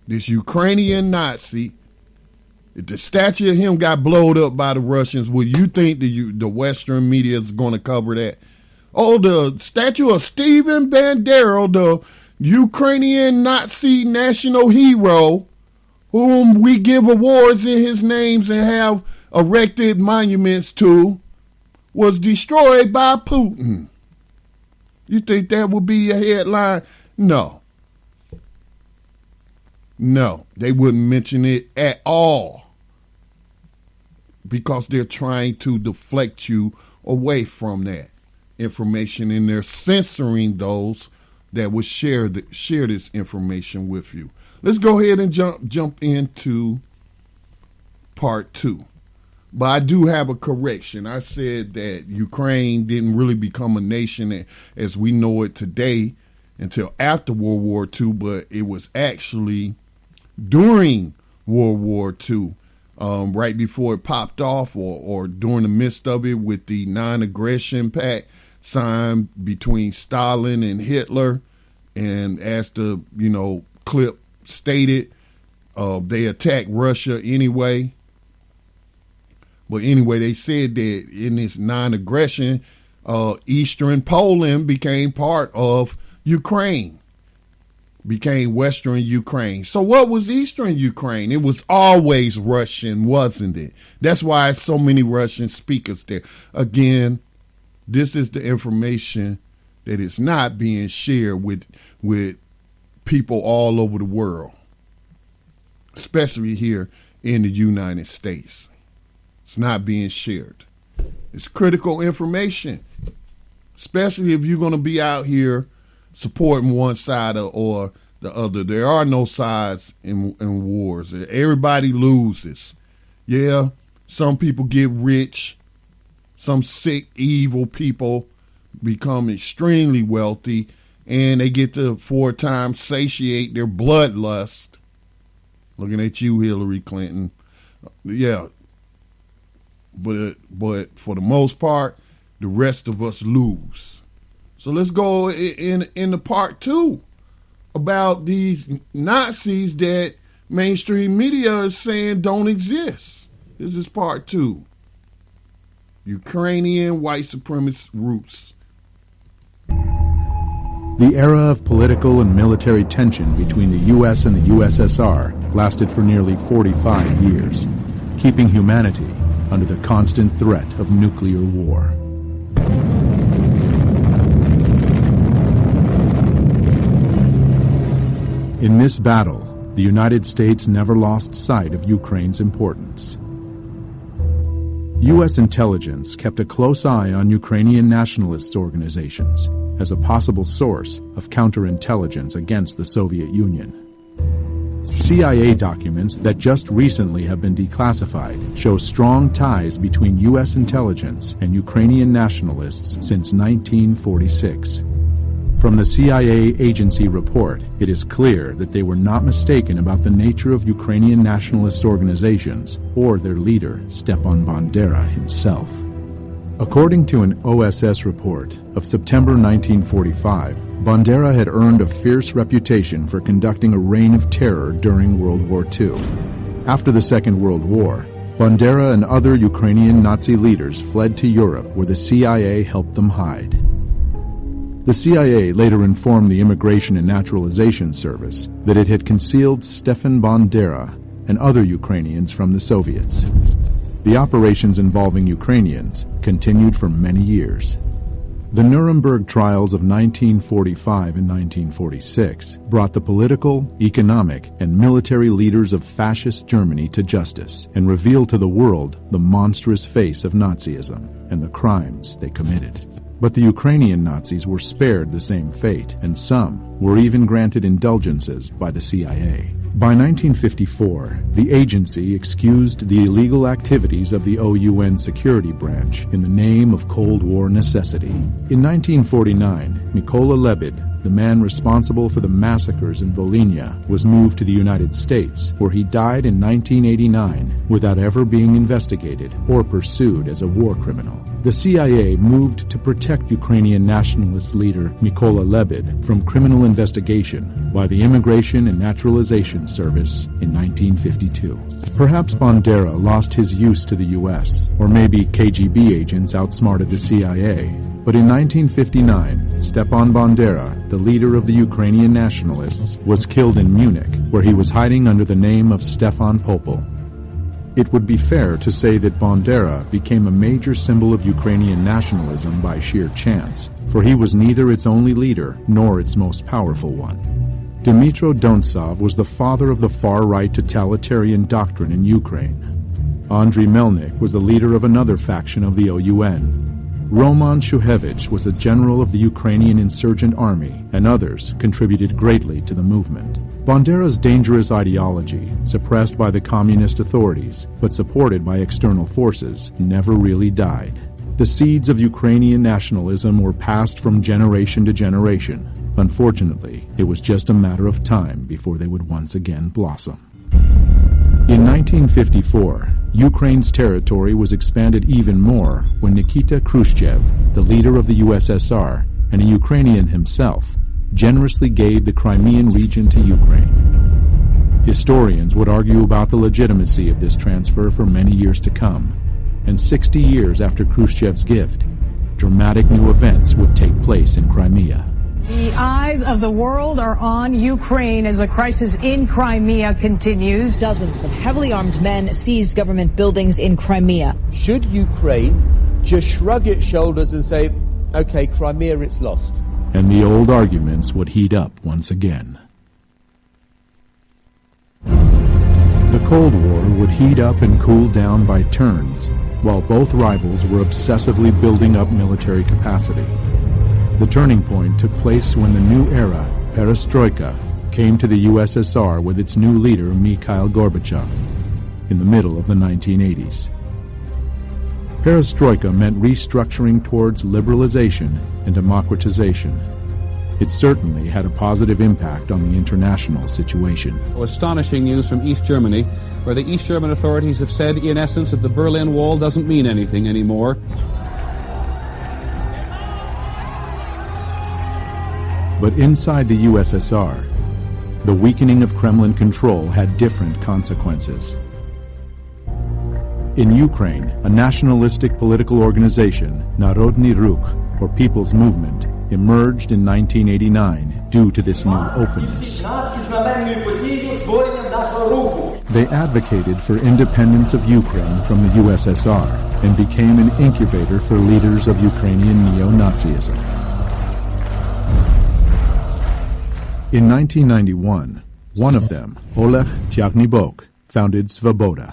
this Ukrainian Nazi, if the statue of him got blown up by the Russians, would you think the Western media is going to cover that? Oh, the statue of Stephen Bandera, the Ukrainian Nazi national hero, whom we give awards in his names and have erected monuments to, was destroyed by Putin. You think that would be a headline? No. No, they wouldn't mention it at all because they're trying to deflect you away from that information, and they're censoring those that would share this information with you. Let's go ahead and jump into part 2. But I do have a correction. I said that Ukraine didn't really become a nation as we know it today until after World War II, but it was actually during World War II, right before it popped off or during the midst of it with the non-aggression pact signed between Stalin and Hitler. And as the, clip stated, they attacked Russia anyway. But anyway, they said that in this non-aggression, Eastern Poland became part of Ukraine became Western Ukraine. So what was Eastern Ukraine? It was always Russian, wasn't it? That's why so many Russian speakers there. Again, this is the information that is not being shared with people all over the world, especially here in the United States. It's not being shared. It's critical information, especially if you're going to be out here supporting one side or the other. There are no sides in wars. Everybody loses. Yeah, some people get rich. Some sick, evil people become extremely wealthy, and they get to 4 times satiate their bloodlust. Looking at you, Hillary Clinton. Yeah. But for the most part, the rest of us lose. So let's go in the part 2 about these Nazis that mainstream media is saying don't exist. This is part 2. Ukrainian white supremacist roots. The era of political and military tension between the U.S. and the USSR lasted for nearly 45 years, keeping humanity under the constant threat of nuclear war. In this battle, the United States never lost sight of Ukraine's importance. U.S. intelligence kept a close eye on Ukrainian nationalist organizations as a possible source of counterintelligence against the Soviet Union. CIA documents that just recently have been declassified show strong ties between U.S. intelligence and Ukrainian nationalists since 1946. From the CIA agency report, it is clear that they were not mistaken about the nature of Ukrainian nationalist organizations or their leader, Stepan Bandera himself. According to an OSS report of September 1945, Bandera had earned a fierce reputation for conducting a reign of terror during World War II. After the Second World War, Bandera and other Ukrainian Nazi leaders fled to Europe, where the CIA helped them hide. The CIA later informed the Immigration and Naturalization Service that it had concealed Stepan Bandera and other Ukrainians from the Soviets. The operations involving Ukrainians continued for many years. The Nuremberg trials of 1945 and 1946 brought the political, economic, and military leaders of fascist Germany to justice and revealed to the world the monstrous face of Nazism and the crimes they committed. But the Ukrainian Nazis were spared the same fate, and some were even granted indulgences by the CIA. By 1954, the agency excused the illegal activities of the OUN security branch in the name of Cold War necessity. In 1949, Mykola Lebed, the man responsible for the massacres in Volhynia, was moved to the United States, where he died in 1989 without ever being investigated or pursued as a war criminal. The CIA moved to protect Ukrainian nationalist leader Mykola Lebed from criminal investigation by the Immigration and Naturalization Service in 1952. Perhaps Bandera lost his use to the U.S., or maybe KGB agents outsmarted the CIA. But in 1959, Stepan Bandera, the leader of the Ukrainian nationalists, was killed in Munich, where he was hiding under the name of Stefan Popel. It would be fair to say that Bandera became a major symbol of Ukrainian nationalism by sheer chance, for he was neither its only leader nor its most powerful one. Dmytro Dontsov was the father of the far-right totalitarian doctrine in Ukraine. Andriy Melnik was the leader of another faction of the OUN. Roman Shuhevich was a general of the Ukrainian insurgent army, and others contributed greatly to the movement. Bandera's dangerous ideology, suppressed by the communist authorities but supported by external forces, never really died. The seeds of Ukrainian nationalism were passed from generation to generation. Unfortunately, it was just a matter of time before they would once again blossom. In 1954, Ukraine's territory was expanded even more when Nikita Khrushchev, the leader of the USSR and a Ukrainian himself, generously gave the Crimean region to Ukraine. Historians would argue about the legitimacy of this transfer for many years to come, and 60 years after Khrushchev's gift, dramatic new events would take place in Crimea. The eyes of the world are on Ukraine as the crisis in Crimea continues. Dozens of heavily armed men seized government buildings in Crimea. Should Ukraine just shrug its shoulders and say, okay, Crimea, it's lost? And the old arguments would heat up once again. The Cold War would heat up and cool down by turns, while both rivals were obsessively building up military capacity. The turning point took place when the new era, perestroika, came to the USSR with its new leader, Mikhail Gorbachev, in the middle of the 1980s. Perestroika meant restructuring towards liberalization and democratization. It certainly had a positive impact on the international situation. Astonishing news from East Germany, where the East German authorities have said, in essence, that the Berlin Wall doesn't mean anything anymore. But inside the USSR, the weakening of Kremlin control had different consequences. In Ukraine, a nationalistic political organization, Narodny Ruch, or People's Movement, emerged in 1989 due to this new openness. They advocated for independence of Ukraine from the USSR and became an incubator for leaders of Ukrainian neo-Nazism. In 1991, one of them, Oleg Tyagnybok, founded Svoboda,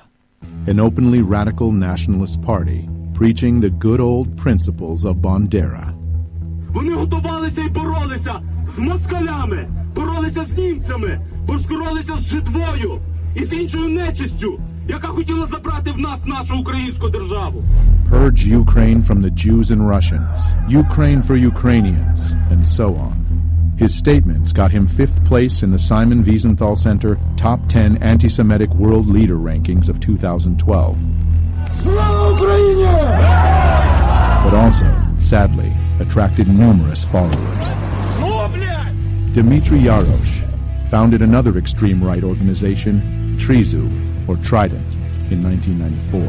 an openly radical nationalist party preaching the good old principles of Bandera. Вони готувалися і боролися з москалями, боролися з німцями, боролися з жидвою і з іншою нечистю, яка хотіла забрати в нас нашу українську державу. Purge Ukraine from the Jews and Russians, Ukraine for Ukrainians, and so on. His statements got him 5th place in the Simon Wiesenthal Center Top 10 Anti-Semitic World Leader Rankings of 2012. But also, sadly, attracted numerous followers. Dmitry Yarosh founded another extreme right organization, Trizu, or Trident, in 1994.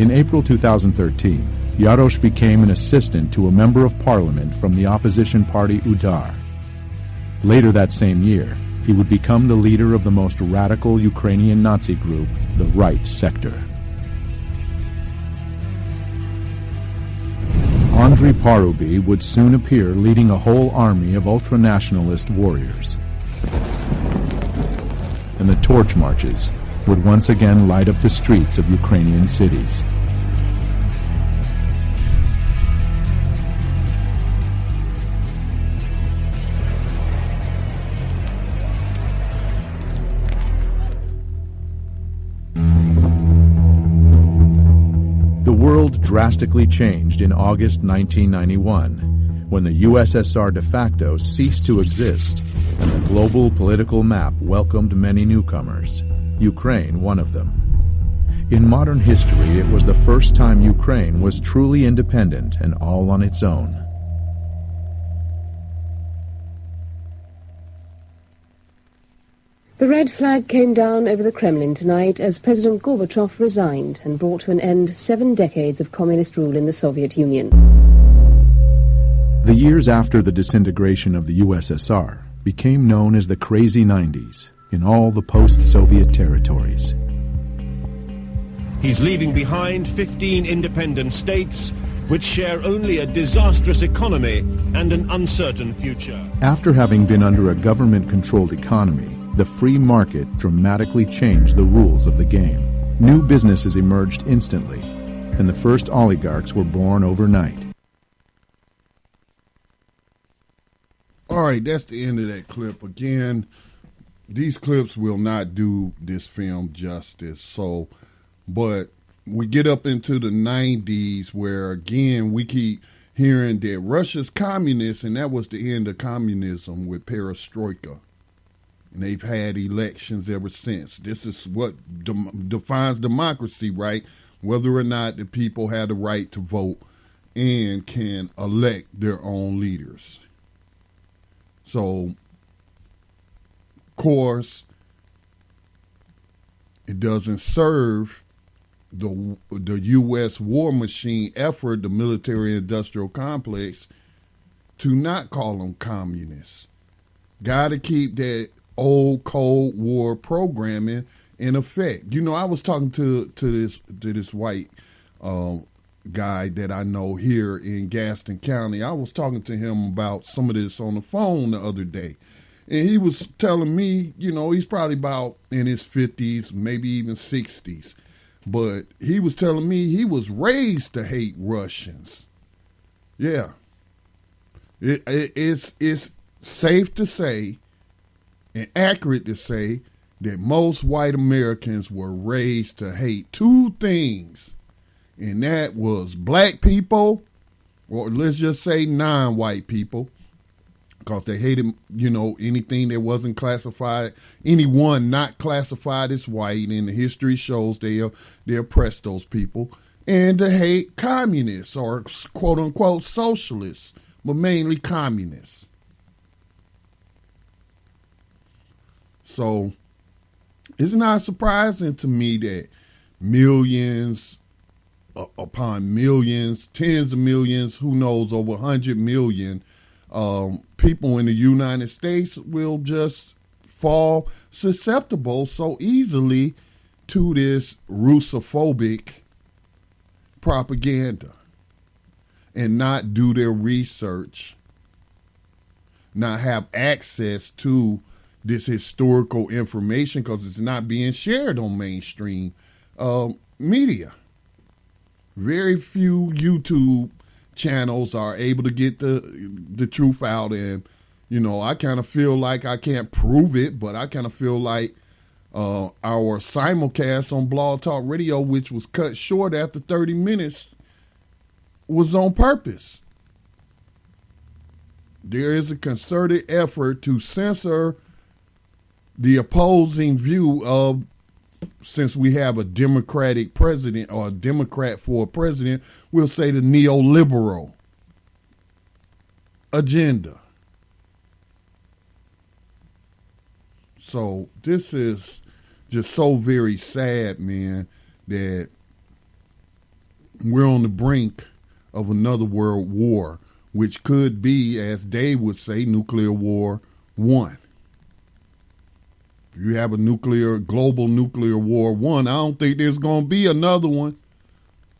In April 2013, Yarosh became an assistant to a member of parliament from the opposition party Udar. Later that same year, he would become the leader of the most radical Ukrainian Nazi group, the Right Sector. Andrei Parubi would soon appear leading a whole army of ultranationalist warriors. And the torch marches would once again light up the streets of Ukrainian cities. The world drastically changed in August 1991, when the USSR de facto ceased to exist, and the global political map welcomed many newcomers, Ukraine one of them. In modern history, it was the first time Ukraine was truly independent and all on its own. The red flag came down over the Kremlin tonight as President Gorbachev resigned and brought to an end 7 decades of communist rule in the Soviet Union. The years after the disintegration of the USSR became known as the Crazy 90s in all the post-Soviet territories. He's leaving behind 15 independent states which share only a disastrous economy and an uncertain future. After having been under a government-controlled economy, the free market dramatically changed the rules of the game. New businesses emerged instantly, and the first oligarchs were born overnight. All right, that's the end of that clip. Again, these clips will not do this film justice. But we get up into the 90s where, again, we keep hearing that Russia's communist, and that was the end of communism with perestroika. And they've had elections ever since. This is what defines democracy, right? Whether or not the people have the right to vote and can elect their own leaders. So, of course, it doesn't serve the U.S. war machine effort, the military-industrial complex, to not call them communists. Got to keep that old Cold War programming in effect. You know, I was talking to this white guy that I know here in Gaston County. I was talking to him about some of this on the phone the other day. And he was telling me, you know, he's probably about in his 50s, maybe even 60s. But he was telling me he was raised to hate Russians. Yeah. It's safe to say and accurate to say that most white Americans were raised to hate two things. And that was black people, or let's just say non-white people, because they hated, you know, anything that wasn't classified, anyone not classified as white, and the history shows they oppressed those people, and to hate communists or quote-unquote socialists, but mainly communists. So it's not surprising to me that millions upon millions, tens of millions, who knows, over 100 million people in the United States will just fall susceptible so easily to this Russophobic propaganda and not do their research, not have access to this historical information because it's not being shared on mainstream media. Very few YouTube channels are able to get the truth out, and you know, I kind of feel like I can't prove it, but I kind of feel like our simulcast on Blog Talk Radio, which was cut short after 30 minutes, was on purpose. There is a concerted effort to censor the opposing view of, since we have a Democratic president or a Democrat for a president, we'll say the neoliberal agenda. So this is just so very sad, man, that we're on the brink of another world war, which could be, as Dave would say, nuclear war 1. If you have a global nuclear war 1, I don't think there's going to be another one.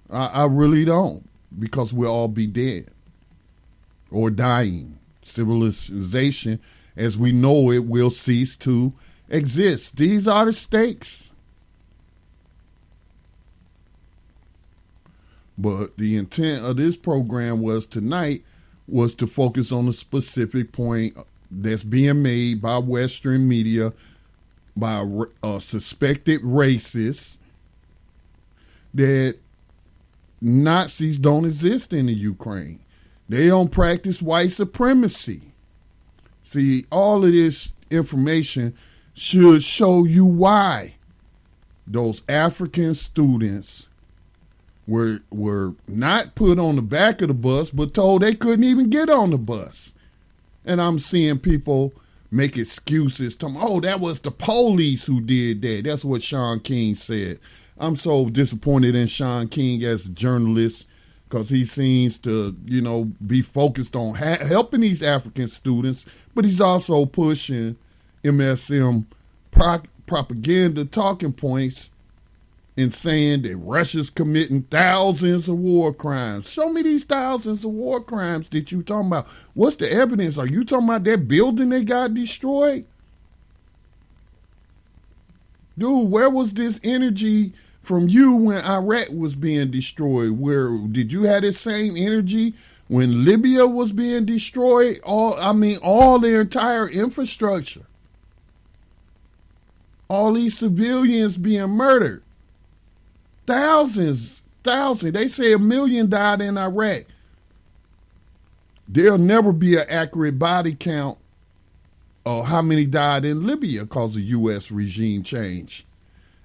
I really don't, because we'll all be dead or dying. Civilization, as we know it, will cease to exist. These are the stakes. But the intent of this program was to focus on a specific point that's being made by Western media, by suspected racists, that Nazis don't exist in the Ukraine. They don't practice white supremacy. See, all of this information should show you why those African students were not put on the back of the bus, but told they couldn't even get on the bus. And I'm seeing people make excuses to, oh, that was the police who did that. That's what Sean King said. I'm so disappointed in Sean King as a journalist, because he seems to, you know, be focused on helping these African students, but he's also pushing MSM propaganda talking points and saying that Russia's committing thousands of war crimes. Show me these thousands of war crimes that you talking about. What's the evidence? Are you talking about that building that got destroyed? Dude, where was this energy from you when Iraq was being destroyed? Where did you have the same energy when Libya was being destroyed? All their entire infrastructure. All these civilians being murdered. Thousands. They say 1 million died in Iraq. There'll never be an accurate body count of how many died in Libya because of U.S. regime change.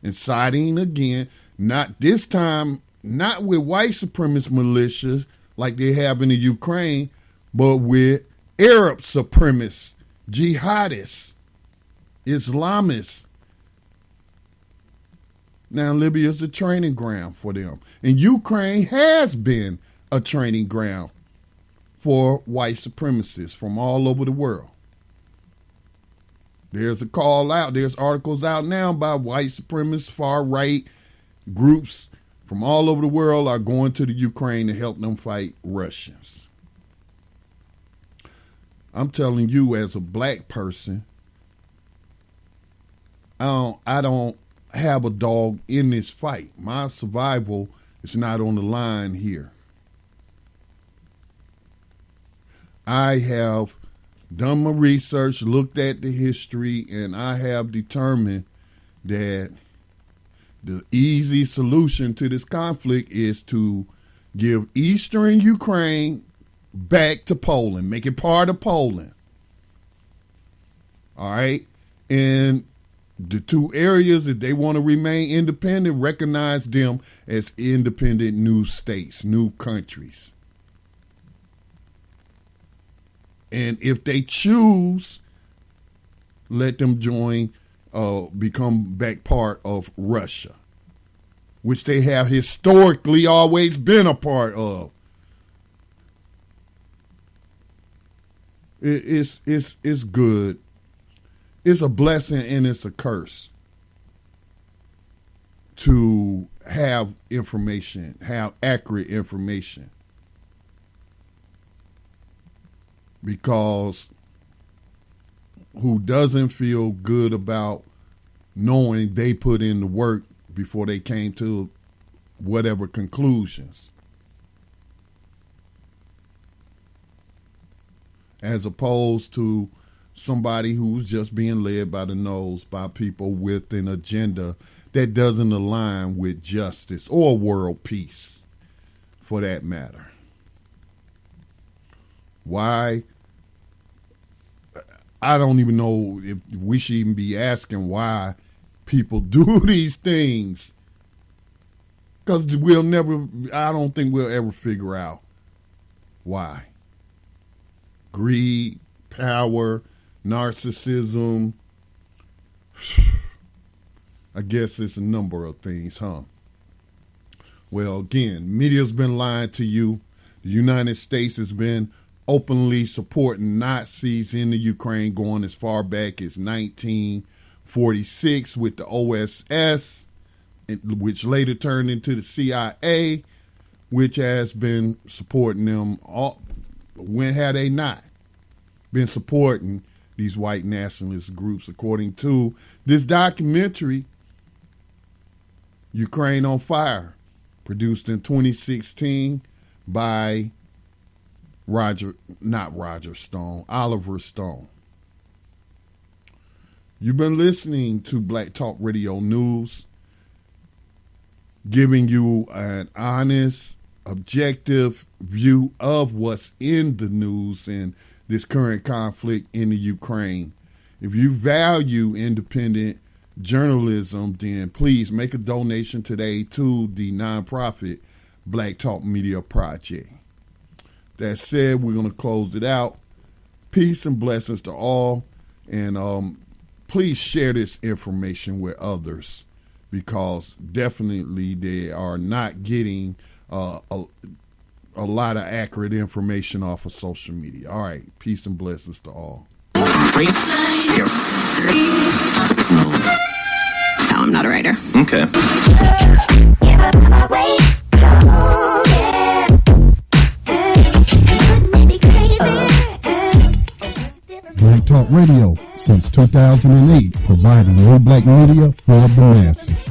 And siding again, not this time, not with white supremacist militias like they have in the Ukraine, but with Arab supremacists, jihadists, Islamists. Now Libya is a training ground for them. And Ukraine has been a training ground for white supremacists from all over the world. There's a call out. There's articles out now by white supremacist far-right groups from all over the world are going to the Ukraine to help them fight Russians. I'm telling you, as a black person, I don't have a dog in this fight. My survival is not on the line here. I have done my research, looked at the history, and I have determined that the easy solution to this conflict is to give eastern Ukraine back to Poland, make it part of Poland. All right? And the two areas, if they want to remain independent, recognize them as independent new states, new countries. And if they choose, let them join, become back part of Russia, which they have historically always been a part of. It's good. It's a blessing and it's a curse to have information, have accurate information. Because who doesn't feel good about knowing they put in the work before they came to whatever conclusions? As opposed to somebody who's just being led by the nose by people with an agenda that doesn't align with justice or world peace, for that matter. Why? I don't even know if we should even be asking why people do these things. Because I don't think we'll ever figure out why. Greed, power, narcissism. I guess it's a number of things, huh? Well, again, media's been lying to you. The United States has been openly supporting Nazis in the Ukraine going as far back as 1946 with the OSS, which later turned into the CIA, which has been supporting them. When had they not been supporting these white nationalist groups? According to this documentary, Ukraine on Fire, produced in 2016 by Oliver Stone. You've been listening to Black Talk Radio News, giving you an honest, objective view of what's in the news and this current conflict in the Ukraine. If you value independent journalism, then please make a donation today to the nonprofit Black Talk Media Project. That said, we're going to close it out. Peace and blessings to all. And please share this information with others, because definitely they are not getting a lot of accurate information off of social media. All right. Peace and blessings to all. No, I'm not a writer. Okay. Black Talk Radio since 2008, providing new black media for the masses.